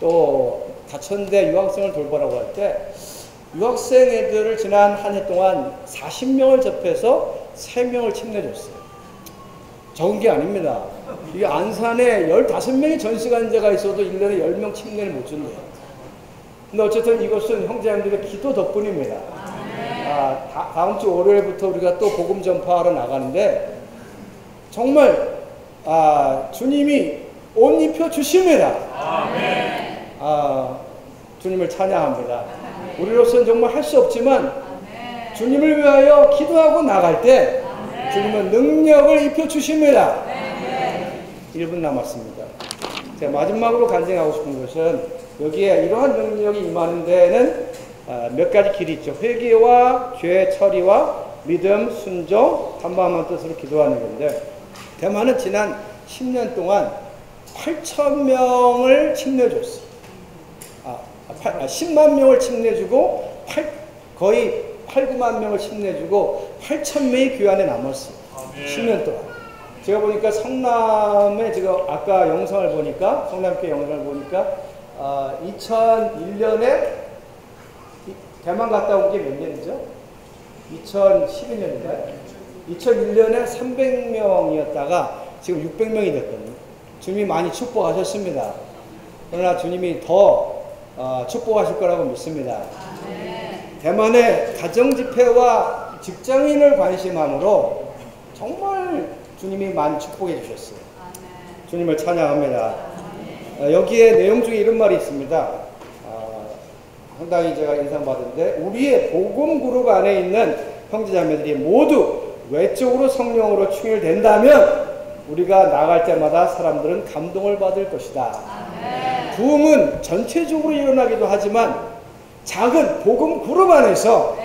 또 가천대 유학생을 돌보라고 할 때 유학생 애들을 지난 한 해 동안 40명을 접해서 3명을 침내줬어요. 적은 게 아닙니다. 이게 안산에 15명이 전시관자가 있어도 1년에 10명 침내를 못 준대요. 근데 어쨌든 이것은 형제님들의 기도 덕분입니다. 다음 주 월요일부터 우리가 또 복음 전파하러 나가는데 정말 주님이 옷 입혀 주십니다. 주님을 찬양합니다. 우리로서는 정말 할 수 없지만 주님을 위하여 기도하고 나갈 때 주님은 능력을 입혀 주십니다. 1분 남았습니다. 제가 마지막으로 간증하고 싶은 것은 여기에 이러한 능력이 임하는 데는 몇 가지 길이 있죠. 회개와 죄 처리와 믿음, 순종, 한마음한 뜻으로 기도하는 건데, 대만은 지난 10년 동안 8,000명을 침례줬어요. 10만 명을 침례주고 거의 8, 9만 명을 침례주고 8,000명이 교회 안에 남았어요. 10년 동안. 제가 보니까 성남에 지금 아까 영상을 보니까, 성남교회 영상을 보니까 2001년에 대만 갔다 온 게 몇 년이죠? 2012년인가요? 2001년에 300명이었다가 지금 600명이 됐거든요. 주님이 많이 축복하셨습니다. 그러나 주님이 더 축복하실 거라고 믿습니다. 대만의 가정집회와 직장인을 관심함으로 정말 주님이 많이 축복해 주셨어요. 주님을 찬양합니다. 여기에 내용 중에 이런 말이 있습니다. 상당히 제가 인상받은데, 우리의 복음 그룹 안에 있는 형제자매들이 모두 외적으로 성령으로 충혈된다면 우리가 나갈 때마다 사람들은 감동을 받을 것이다. 부흥은 전체적으로 일어나기도 하지만 작은 복음 그룹 안에서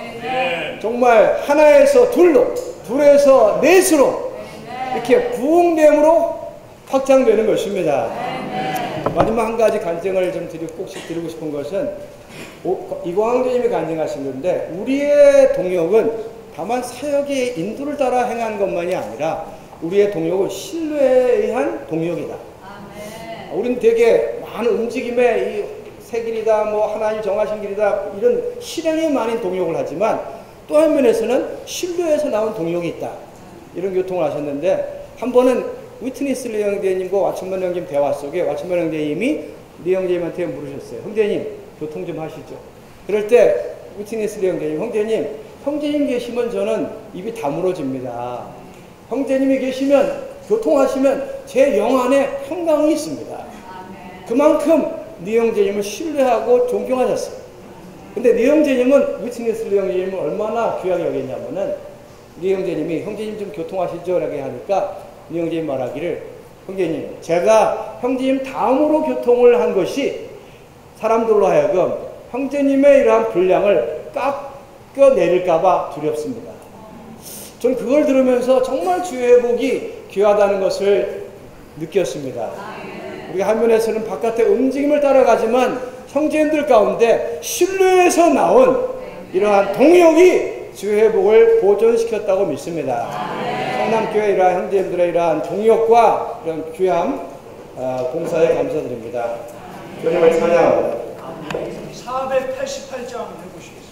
정말 하나에서 둘로, 둘에서 넷으로 이렇게 부흥됨으로 확장되는 것입니다. 마지막 한 가지 간증을 좀 꼭씩 드리고 싶은 것은, 이광 형제님이 간증하신 건데, 우리의 동역은 다만 사역의 인도를 따라 행한 것만이 아니라 우리의 동역은 신뢰에 의한 동역이다. 우리는 되게 많은 움직임에 이 새 길이다, 뭐 하나님 정하신 길이다, 이런 실행이 많은 동역을 하지만 또 한 면에서는 신뢰에서 나온 동역이 있다. 이런 교통을 하셨는데, 한 번은 위트니스 리 형제님과 왓츠먼 형제님 대화 속에 왓츠먼 형제님이 리 형제님한테 물으셨어요. 형제님, 교통 좀 하시죠. 그럴 때 위트니스 리 형제님, 형제님 계시면 저는 입이 다물어집니다. 형제님이 계시면, 교통하시면 제 영 안에 평강이 있습니다. 그만큼 리 형제님을 신뢰하고 존경하셨어요. 근데 리 형제님은, 위트니스 리 형제님을 얼마나 귀하게 여겼냐면은, 리 형제님이 형제님 좀 교통하시죠? 라고 하니까 리 형제님 말하기를, 형제님, 제가 형제님 다음으로 교통을 한 것이 사람들로 하여금 형제님의 이러한 분량을 깎여내릴까봐 두렵습니다. 전 그걸 들으면서 정말 주의 회복이 귀하다는 것을 느꼈습니다. 우리가 한 면에서는 바깥의 움직임을 따라가지만 형제들 가운데 신뢰에서 나온 이러한 동역이 주의 회복을 보존시켰다고 믿습니다. 성남교회 이러한 형제들의 이러한 동역과 이런 귀함, 봉사에 감사드립니다. 주님을 찬양합니다. 488장 해보시겠습니다.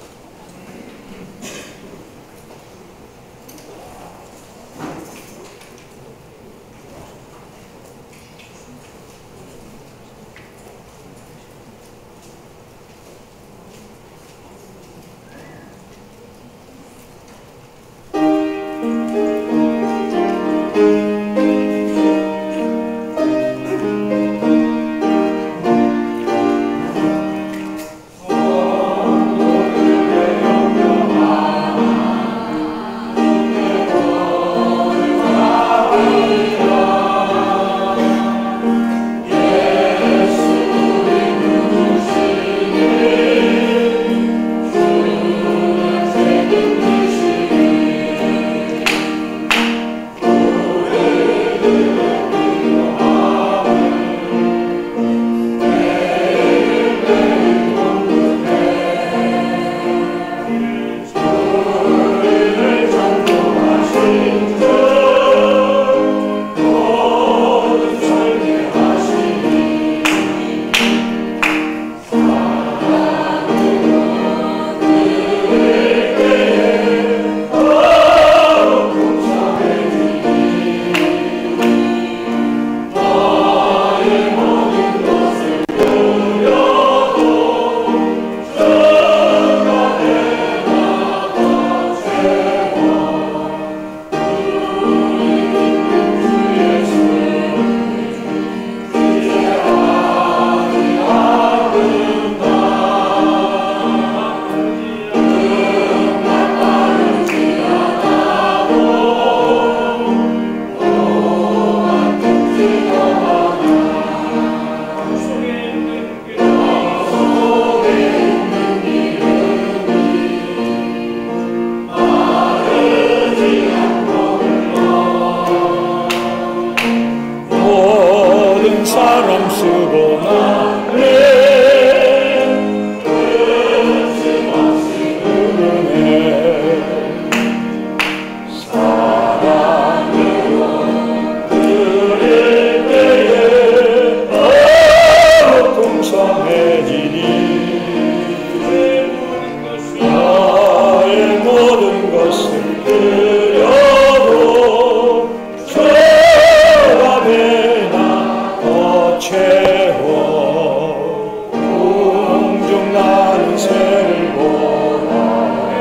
채워 궁중 나는 새를 보라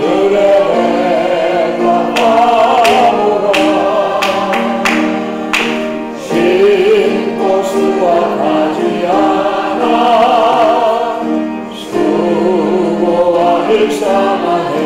그래 내가 가노라 흰 꽃과 가지 않아 수고와 일상만 해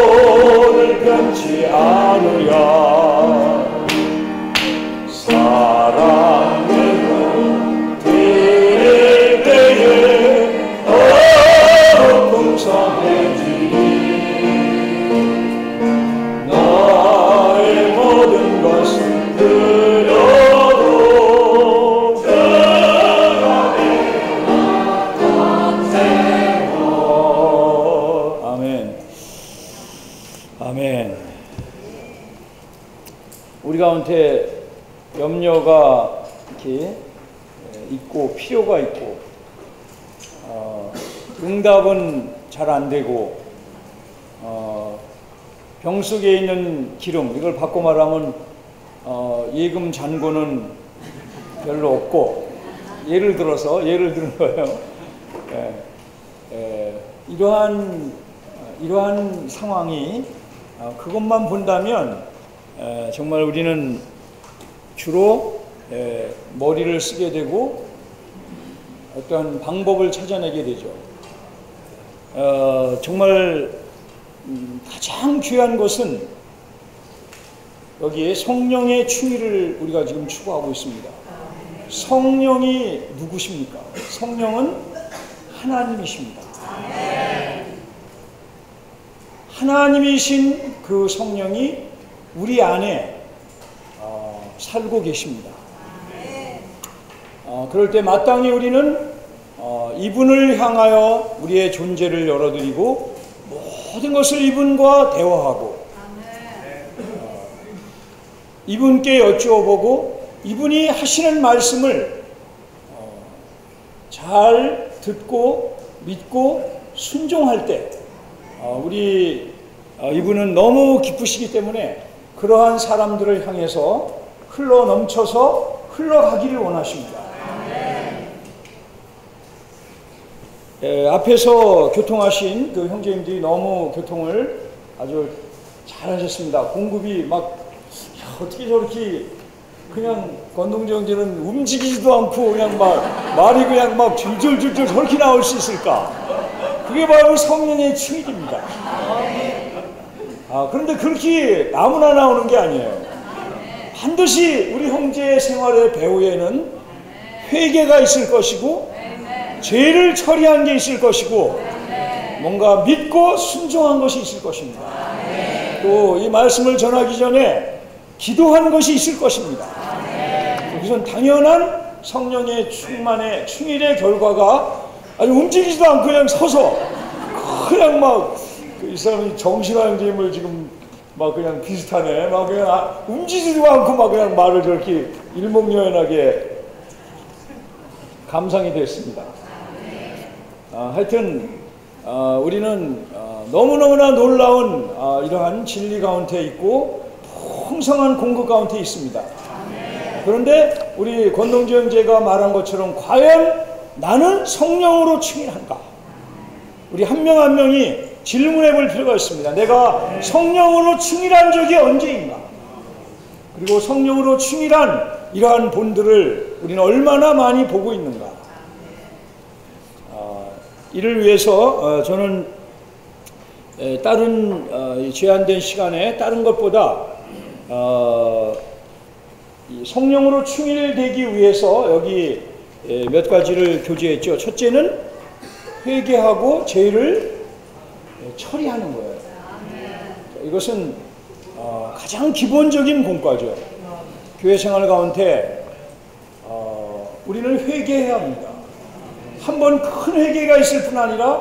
오늘 변치 않으랴 사랑으로 드릴 때에 더욱 풍성해지리 나의 모든 것을 드려도 그 안에 아멘. 아멘. 우리 가운데 염려가 이렇게 있고 필요가 있고 응답은 잘 안 되고 병 속에 있는 기름 이걸 바꿔 말하면 예금 잔고는 별로 없고 예를 드는 거예요. 이러한 상황이 그것만 본다면 정말 우리는 주로 머리를 쓰게 되고 어떠한 방법을 찾아내게 되죠. 정말 가장 귀한 것은 여기에 성령의 충의를 우리가 지금 추구하고 있습니다. 성령이 누구십니까? 성령은 하나님이십니다. 하나님이신 그 성령이 우리 안에 살고 계십니다. 그럴 때 마땅히 우리는 이분을 향하여 우리의 존재를 열어드리고 모든 것을 이분과 대화하고 이분께 여쭈어보고 이분이 하시는 말씀을 잘 듣고 믿고 순종할 때 이분은 너무 기쁘시기 때문에 그러한 사람들을 향해서 흘러 넘쳐서 흘러가기를 원하십니다. 앞에서 교통하신 그 형제님들이 너무 교통을 아주 잘하셨습니다. 공급이 막 어떻게 저렇게 그냥 권동재 형제는 움직이지도 않고 그냥 막 말이 그냥 막 줄줄줄줄 저렇게 나올 수 있을까? 그게 바로 성령의 충의입니다. 그런데 그렇게 아무나 나오는 게 아니에요. 반드시 우리 형제의 생활의 배후에는 회개가 있을 것이고 죄를 처리한 게 있을 것이고 뭔가 믿고 순종한 것이 있을 것입니다. 또 이 말씀을 전하기 전에 기도한 것이 있을 것입니다. 우선 당연한 성령의 충일의 결과가 아주 움직이지도 않고 그냥 서서 그냥 막 이 사람이 정신화 형제님을 지금 막 그냥 비슷하네. 막 그냥 움직이지도 않고 막 그냥 말을 저렇게 일목요연하게 감상이 됐습니다. 하여튼 우리는 너무너무나 놀라운 이러한 진리 가운데 있고 풍성한 공급 가운데 있습니다. 그런데 우리 권동재 형제가 말한 것처럼 과연 나는 성령으로 충일한가? 우리 한 명 한 명이 질문해 볼 필요가 있습니다. 내가 성령으로 충일한 적이 언제인가? 그리고 성령으로 충일한 이러한 본들을 우리는 얼마나 많이 보고 있는가? 이를 위해서 저는 다른 제한된 시간에 다른 것보다 성령으로 충일되기 위해서 여기 몇 가지를 교제했죠. 첫째는 회개하고 죄를 처리하는 거예요. 이것은 가장 기본적인 공과죠. 교회 생활 가운데 우리는 회개해야 합니다. 한번 큰 회개가 있을 뿐 아니라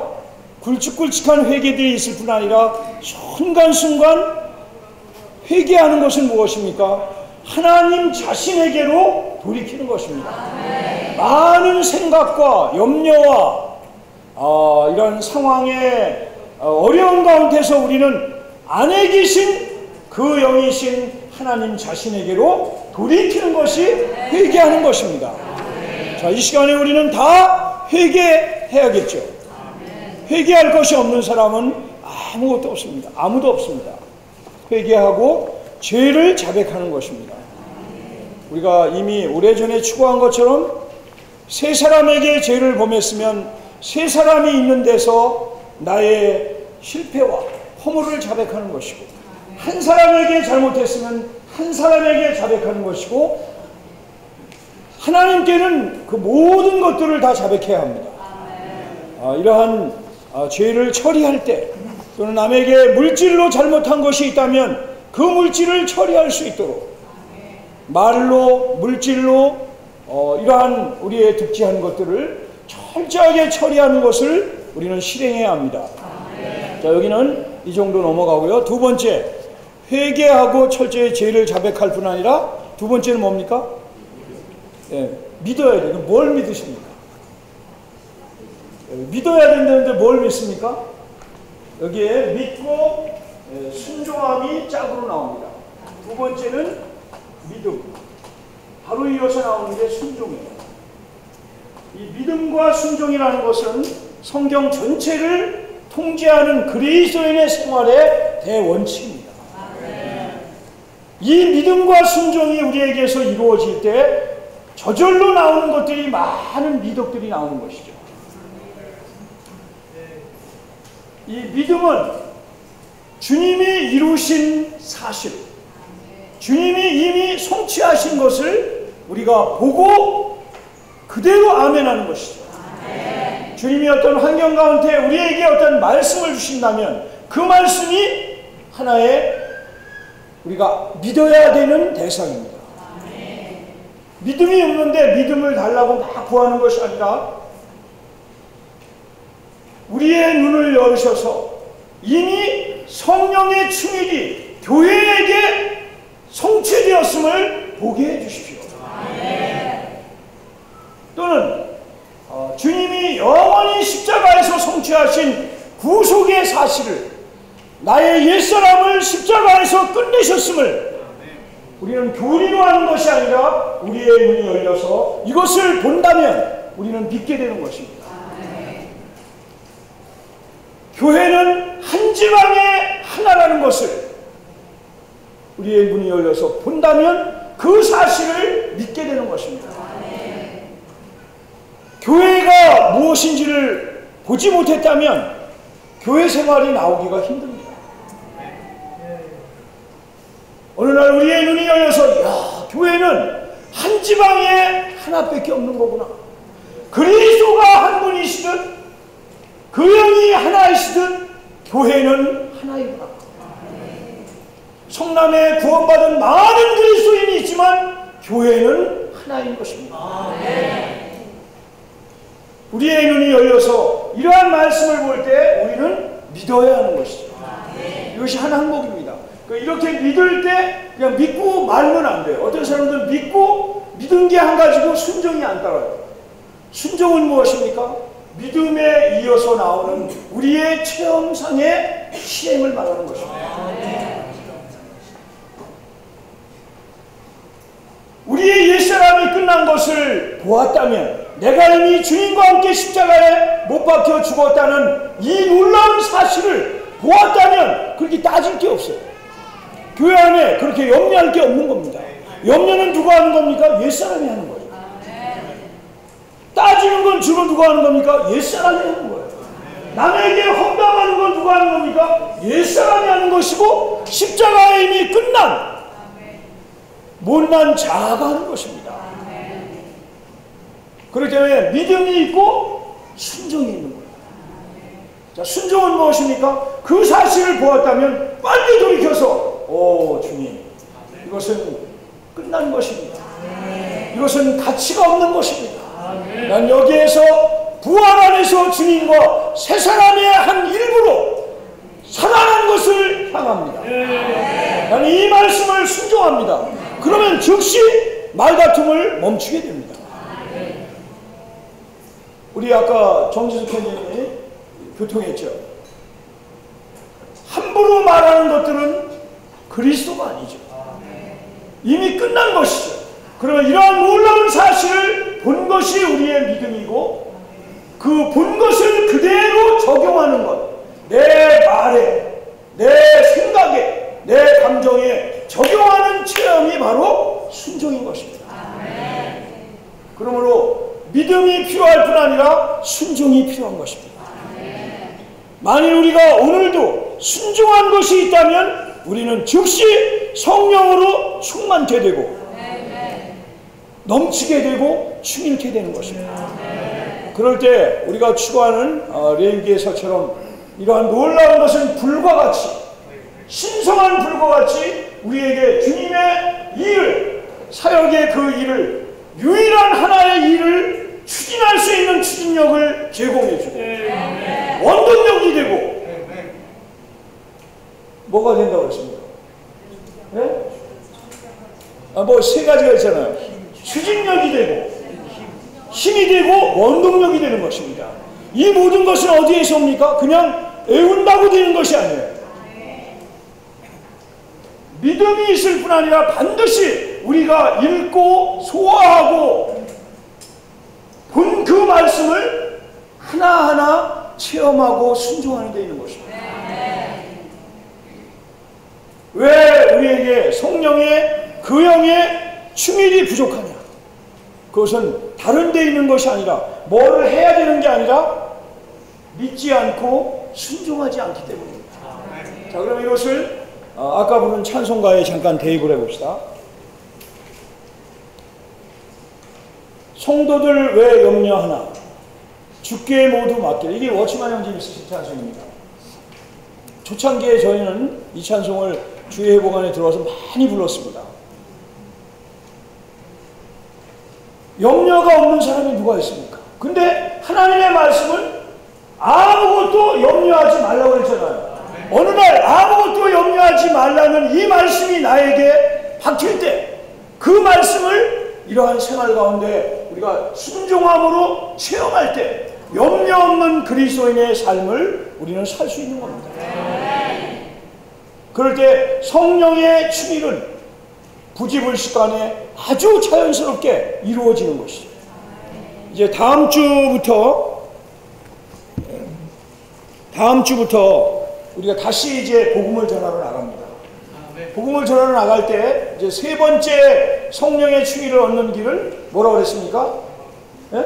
굵직굵직한 회개들이 있을 뿐 아니라 순간순간 회개하는 것은 무엇입니까? 하나님 자신에게로 돌이키는 것입니다. 많은 생각과 염려와 이런 상황의 어려운 가운데서 우리는 안에 계신 그 영이신 하나님 자신에게로 돌이키는 것이 회개하는 것입니다. 자, 이 시간에 우리는 다 회개해야겠죠. 회개할 것이 없는 사람은 아무것도 없습니다. 아무도 없습니다. 회개하고 죄를 자백하는 것입니다. 우리가 이미 오래전에 추구한 것처럼 세 사람에게 죄를 범했으면 세 사람이 있는 데서 나의 실패와 허물을 자백하는 것이고, 한 사람에게 잘못했으면 한 사람에게 자백하는 것이고, 하나님께는 그 모든 것들을 다 자백해야 합니다. 이러한 죄를 처리할 때, 또는 남에게 물질로 잘못한 것이 있다면 그 물질을 처리할 수 있도록 말로, 물질로 이러한 우리의 득지한 것들을 철저하게 처리하는 것을 우리는 실행해야 합니다. 자, 여기는 이 정도 넘어가고요. 두 번째, 회개하고 철저히 죄를 자백할 뿐 아니라 두 번째는 뭡니까? 믿어야 돼요. 뭘 믿으십니까? 믿어야 된다는데 뭘 믿습니까? 여기에 믿고 순종함이 짝으로 나옵니다. 두 번째는 믿음. 바로 이어서 나오는 게 순종이에요. 이 믿음과 순종이라는 것은 성경 전체를 통제하는 그리스도인의 생활의 대원칙입니다. 이 믿음과 순종이 우리에게서 이루어질 때 저절로 나오는 것들이 많은 미덕들이 나오는 것이죠. 이 믿음은 주님이 이루신 사실, 주님이 이미 성취하신 것을 우리가 보고 그대로 아멘하는 것이죠. 주님이 어떤 환경 가운데 우리에게 어떤 말씀을 주신다면 그 말씀이 하나의 우리가 믿어야 되는 대상입니다. 믿음이 없는데 믿음을 달라고 막 구하는 것이 아니라 우리의 눈을 열으셔서 이미 성령의 충일이 교회에게 성취되었음을 보게 해주십시오. 또는 주님이 영원히 십자가에서 성취하신 구속의 사실을, 나의 옛사람을 십자가에서 끝내셨음을 우리는 교리로 하는 것이 아니라 우리의 눈이 열려서 이것을 본다면 우리는 믿게 되는 것입니다. 교회는 한 지방의 하나라는 것을 우리의 눈이 열려서 본다면 그 사실을 믿게 되는 것입니다. 교회가 무엇인지를 보지 못했다면 교회 생활이 나오기가 힘듭니다. 어느 날 우리의 눈이 열려서 야, 교회는 한 지방에 하나밖에 없는 거구나. 그리스도가 한 분이시든 그 영이 하나이시든 교회는 하나이구나. 성남에 구원받은 많은 그리스도인이 있지만 교회는 하나인 것입니다. 우리의 눈이 열려서 이러한 말씀을 볼 때 우리는 믿어야 하는 것이죠. 이것이 한 항목입니다. 이렇게 믿을 때 그냥 믿고 말면 안 돼요. 어떤 사람들은 믿고 믿은 게 한 가지고 순종이 안 따라요. 순종은 무엇입니까? 믿음에 이어서 나오는 우리의 체험상의 시행을 말하는 것입니다. 우리의 옛사람이 끝난 것을 보았다면, 내가 이미 주님과 함께 십자가에 못 박혀 죽었다는 이 놀라운 사실을 보았다면 그렇게 따질 게 없어요. 교회 안에 그렇게 염려할 게 없는 겁니다. 염려는 누가 하는 겁니까? 옛사람이 하는 거예요. 따지는 건 주로 누가 하는 겁니까? 옛사람이 하는 거예요. 남에게 험담하는 건 누가 하는 겁니까? 옛사람이 하는 것이고, 십자가에 이미 끝난 못난 자아가 하는 것입니다. 그렇기 때문에 믿음이 있고 순종이 있는 거예요. 자, 순종은 무엇입니까? 그 사실을 보았다면 빨리 돌이켜서 주님, 이것은 끝난 것입니다. 이것은 가치가 없는 것입니다. 난 여기에서 부활 안에서 주님과 새 사람의 한 일부로 살아난 것을 향합니다. 나는 이 말씀을 순종합니다. 그러면 즉시 말다툼을 멈추게 됩니다. 우리 아까 정지숙 회장님이 교통했죠. 함부로 말하는 것들은 그리스도가 아니죠. 이미 끝난 것이죠. 그러면 이러한 놀라운 사실을 본 것이 우리의 믿음이고, 그 본 것을 그대로 적용하는 것, 내 말에, 내 생각에, 내 감정에 적용하는 체험이 바로 순종인 것입니다. 그러므로 믿음이 필요할 뿐 아니라 순종이 필요한 것입니다. 만일 우리가 오늘도 순종한 것이 있다면 우리는 즉시 성령으로 충만케 되고 넘치게 되고 충일케 되는 것입니다. 그럴 때 우리가 추구하는 레위기에서처럼 이러한 놀라운 것은 불과 같이, 신성한 불과 같이 우리에게 주님의 일, 사역의 그 일을, 유일한 하나의 일을 추진할 수 있는 추진력을 제공해주고 원동력이 되고, 뭐가 된다고 했습니다? 네? 뭐 세 가지가 있잖아요. 추진력이 되고, 힘이 되고, 원동력이 되는 것입니다. 이 모든 것은 어디에서 옵니까? 그냥 애운다고 되는 것이 아니에요. 믿음이 있을 뿐 아니라 반드시 우리가 읽고 소화하고 본 그 말씀을 하나하나 체험하고 순종하는 데 있는 것입니다. 왜 우리에게 성령의 그 영의 충일이 부족하냐? 그것은 다른 데 있는 것이 아니라, 뭐를 해야 되는 게 아니라 믿지 않고 순종하지 않기 때문입니다. 자, 그럼 이것을 아까 부른 찬송가에 잠깐 대입을 해봅시다. 성도들 왜 염려하나 주께 모두 맡기라. 이게 워치만 형님이 쓰신 찬송입니다. 초창기에 저희는 이 찬송을 주의 회복안에 들어와서 많이 불렀습니다. 염려가 없는 사람이 누가 있습니까? 근데 하나님의 말씀은 아무것도 염려하지 말라고 했잖아요. 어느 날 아무것도 염려하지 말라는 이 말씀이 나에게 박힐 때, 그 말씀을 이러한 생활 가운데 우리가 순종함으로 체험할 때 염려 없는 그리스도인의 삶을 우리는 살 수 있는 겁니다. 그럴 때 성령의 충일은 부지불식간에 아주 자연스럽게 이루어지는 것이죠. 이제 다음 주부터 우리가 다시 이제 복음을 전하러 나갑니다. 복음을 전하러 나갈 때 이제 세 번째 성령의 충일을 얻는 길을 뭐라고 그랬습니까? 예?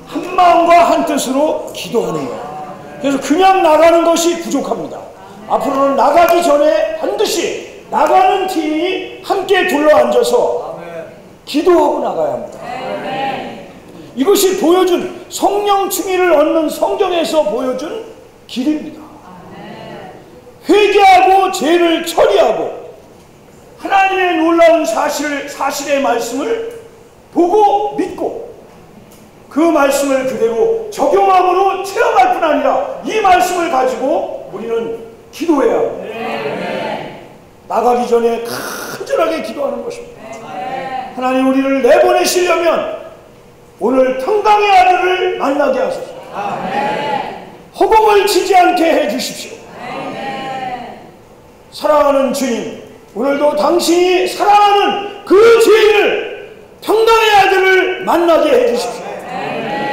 한 마음과 한 뜻으로 기도하는 거예요. 그래서 그냥 나가는 것이 부족합니다. 앞으로는 나가기 전에 반드시 나가는 팀이 함께 둘러앉아서 기도하고 나가야 합니다. 이것이 보여준 성령 충일을 얻는 성경에서 보여준 길입니다. 회개하고 죄를 처리하고 하나님의 놀라운 사실의 말씀을 보고 믿고 그 말씀을 그대로 적용함으로 체험할 뿐 아니라 이 말씀을 가지고 우리는 기도해야 합니다. 나가기 전에 간절하게 기도하는 것입니다. 하나님, 우리를 내보내시려면 오늘 평강의 아들을 만나게 하소서. 허공을 치지 않게 해주십시오. 사랑하는 주님, 오늘도 당신이 사랑하는 그 죄인을, 평강의 아들을 만나게 해주십시오.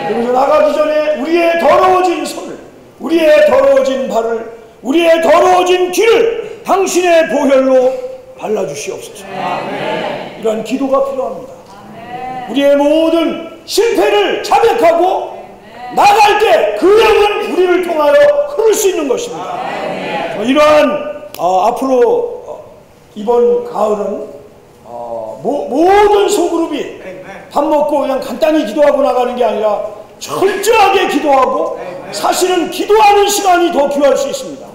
그리고 나가기 전에 우리의 더러워진 손을, 우리의 더러워진 발을, 우리의 더러워진 귀를 당신의 보혈로 발라주시옵소서. 이러한 기도가 필요합니다. 우리의 모든 실패를 자백하고 나갈 때 그 영은 우리를 통하여 흐를 수 있는 것입니다. 이러한 앞으로 이번 가을은 모든 소그룹이 밥 먹고 그냥 간단히 기도하고 나가는 게 아니라 철저하게 기도하고, 사실은 기도하는 시간이 더 필요할 수 있습니다.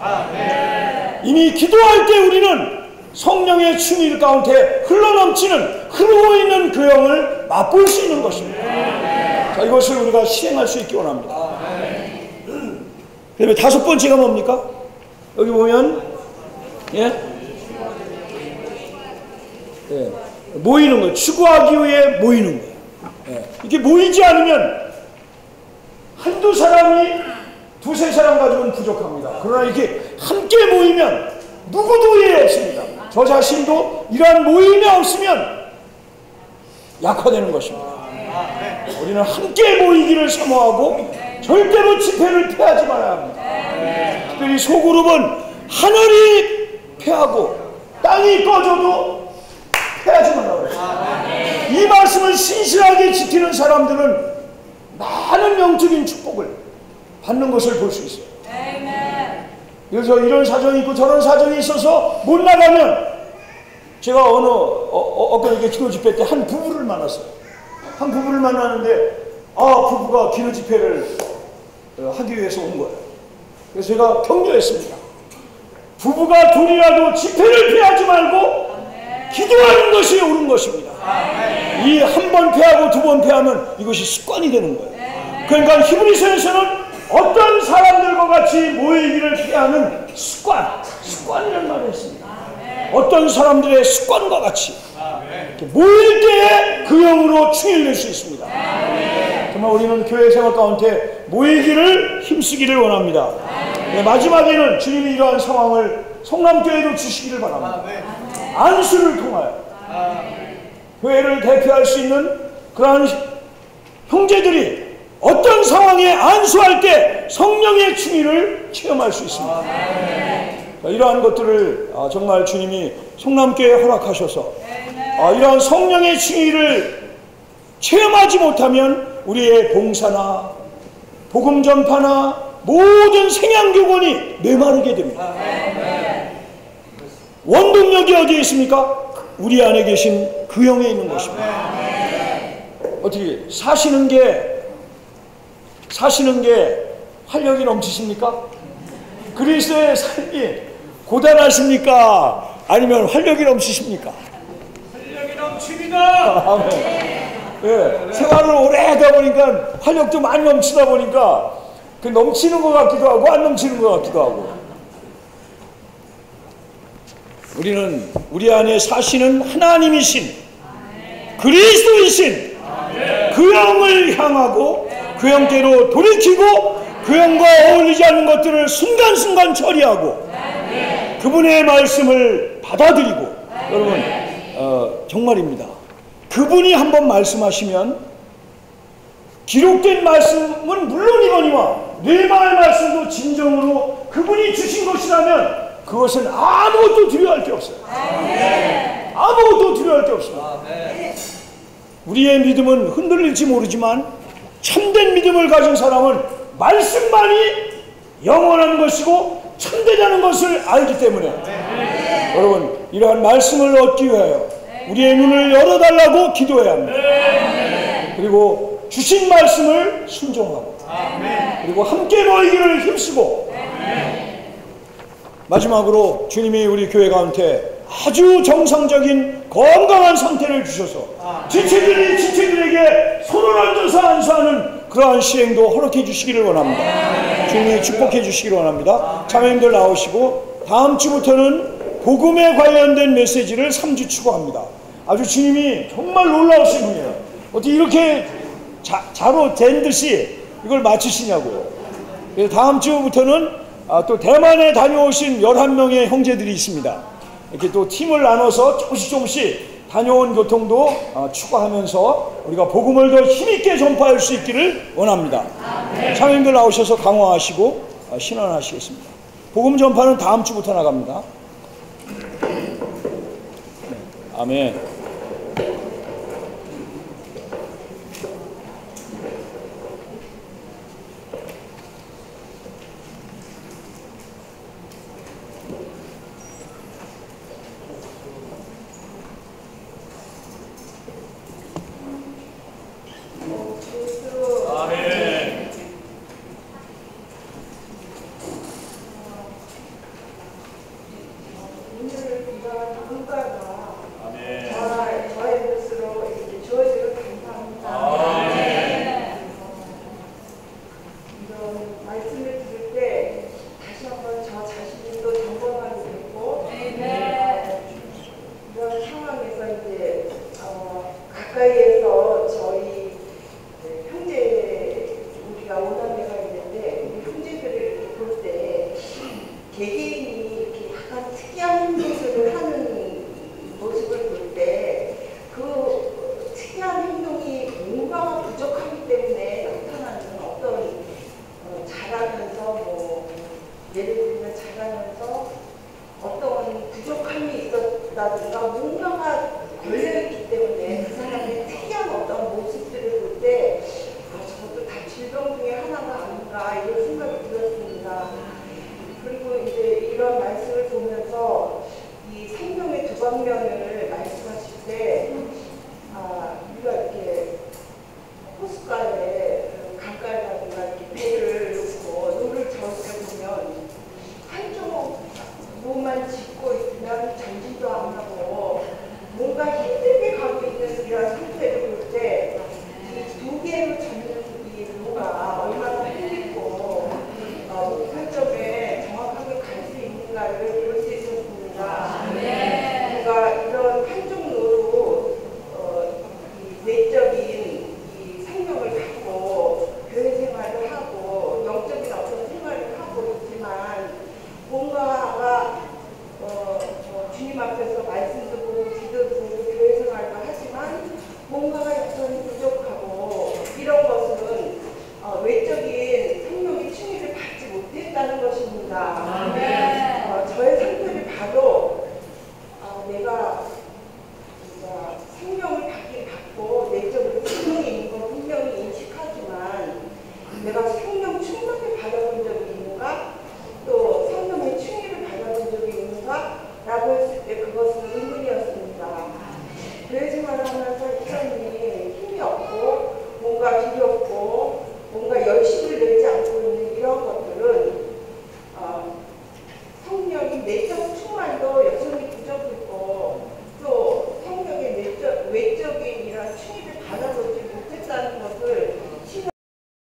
이미 기도할 때 우리는 성령의 충일 가운데 흘러넘치는, 흐르고 있는 그 영을 맛볼 수 있는 것입니다. 자, 이것을 우리가 실행할 수 있기 원합니다. 그 다음에 다섯 번째가 뭡니까? 여기 보면 예, 모이는 거예요. 추구하기 위해 모이는 거예요. 예, 이게 모이지 않으면 한두 사람이 두세 사람 가지고는 부족합니다. 그러나 이렇게 함께 모이면 누구도 예 없습니다. 저 자신도 이러한 모임이 없으면 약화되는 것입니다. 우리는 함께 모이기를 사모하고 절대로 집회를 패하지 말아야 합니다. 특별히 소그룹은 하늘이 패하고 땅이 꺼져도 패하지 말라고 했습니다. 이 말씀을 신실하게 지키는 사람들은 많은 영적인 축복을 받는 것을 볼 수 있어요. 그래서 이런 사정이 있고 저런 사정이 있어서 못 나가면, 제가 어떤 이렇게 기도 집회 때 한 부부를 만났어요. 한 부부를 만나는데 부부가 기도 집회를 하기 위해서 온 거예요. 그래서 제가 격려했습니다. 부부가 둘이라도 집회를 피하지 말고 기도하는 것이 옳은 것입니다. 이 한 번 패하고 두 번 패하면 이것이 습관이 되는 거예요. 그러니까 히브리서에서는 어떤 사람들과 같이 모이기를 피하는 습관이라는 말을 했습니다. 어떤 사람들의 습관과 같이 모일 때에 그 영으로 충일될 수 있습니다. 정말 우리는 교회 생활 가운데 모이기를 힘쓰기를 원합니다. 네, 마지막에는 주님이 이러한 상황을 성남교회도 주시기를 바랍니다. 안수를 통하여 교회를 대표할 수 있는 그러한 형제들이 어떤 상황에 안수할 때 성령의 충의를 체험할 수 있습니다. 이러한 것들을 정말 주님이 성남교회에 허락하셔서 이러한 성령의 충의를 체험하지 못하면 우리의 봉사나 복음 전파나 모든 생양교건이 메마르게 됩니다. 원동력이 어디에 있습니까? 우리 안에 계신 그 영에 있는 것입니다. 어떻게 사시는 게 활력이 넘치십니까? 그리스도의 삶이 고단하십니까? 아니면 활력이 넘치십니까? 활력이 넘칩니다. 아멘. 예, 생활을 오래 하다 보니까 활력도 많이 넘치다 보니까 그 넘치는 것 같기도 하고 안 넘치는 것 같기도 하고, 우리는 우리 안에 사시는 하나님이신 그리스도이신 그 영을 향하고 그 형태로 돌이키고 그 영과 어울리지 않는 것들을 순간순간 처리하고 그분의 말씀을 받아들이고, 여러분 정말입니다. 그분이 한번 말씀하시면 기록된 말씀은 물론이거니와 뇌마의 말씀도 진정으로 그분이 주신 것이라면 그것은 아무것도 두려워할 게 없어요. 아무것도 두려워할 게 없습니다. 우리의 믿음은 흔들릴지 모르지만 참된 믿음을 가진 사람은 말씀만이 영원한 것이고 참되다는 것을 알기 때문에 여러분, 이러한 말씀을 얻기 위하여 우리의 눈을 열어달라고 기도해야 합니다. 그리고 주신 말씀을 순종하고 그리고 함께 모이기를 힘쓰고, 마지막으로 주님이 우리 교회 가운데 아주 정상적인 건강한 상태를 주셔서 지체들에게 손을 얹어서 안수하는 그러한 시행도 허락해 주시기를 원합니다. 주님이 축복해 주시기를 원합니다. 자매님들 나오시고, 다음 주부터는 복음에 관련된 메시지를 3주 추구합니다. 아주 주님이 정말 놀라우신 분이에요. 어떻게 이렇게 자로 된 듯이 이걸 맞추시냐고요. 그래서 다음 주부터는 또 대만에 다녀오신 11명의 형제들이 있습니다. 이렇게 또 팀을 나눠서 조금씩 다녀온 교통도 추가하면서 우리가 복음을 더 힘있게 전파할 수 있기를 원합니다. 장님들 나오셔서 강화하시고 신원하시겠습니다. 복음 전파는 다음 주부터 나갑니다. 아멘. 이제 가까이에서 저희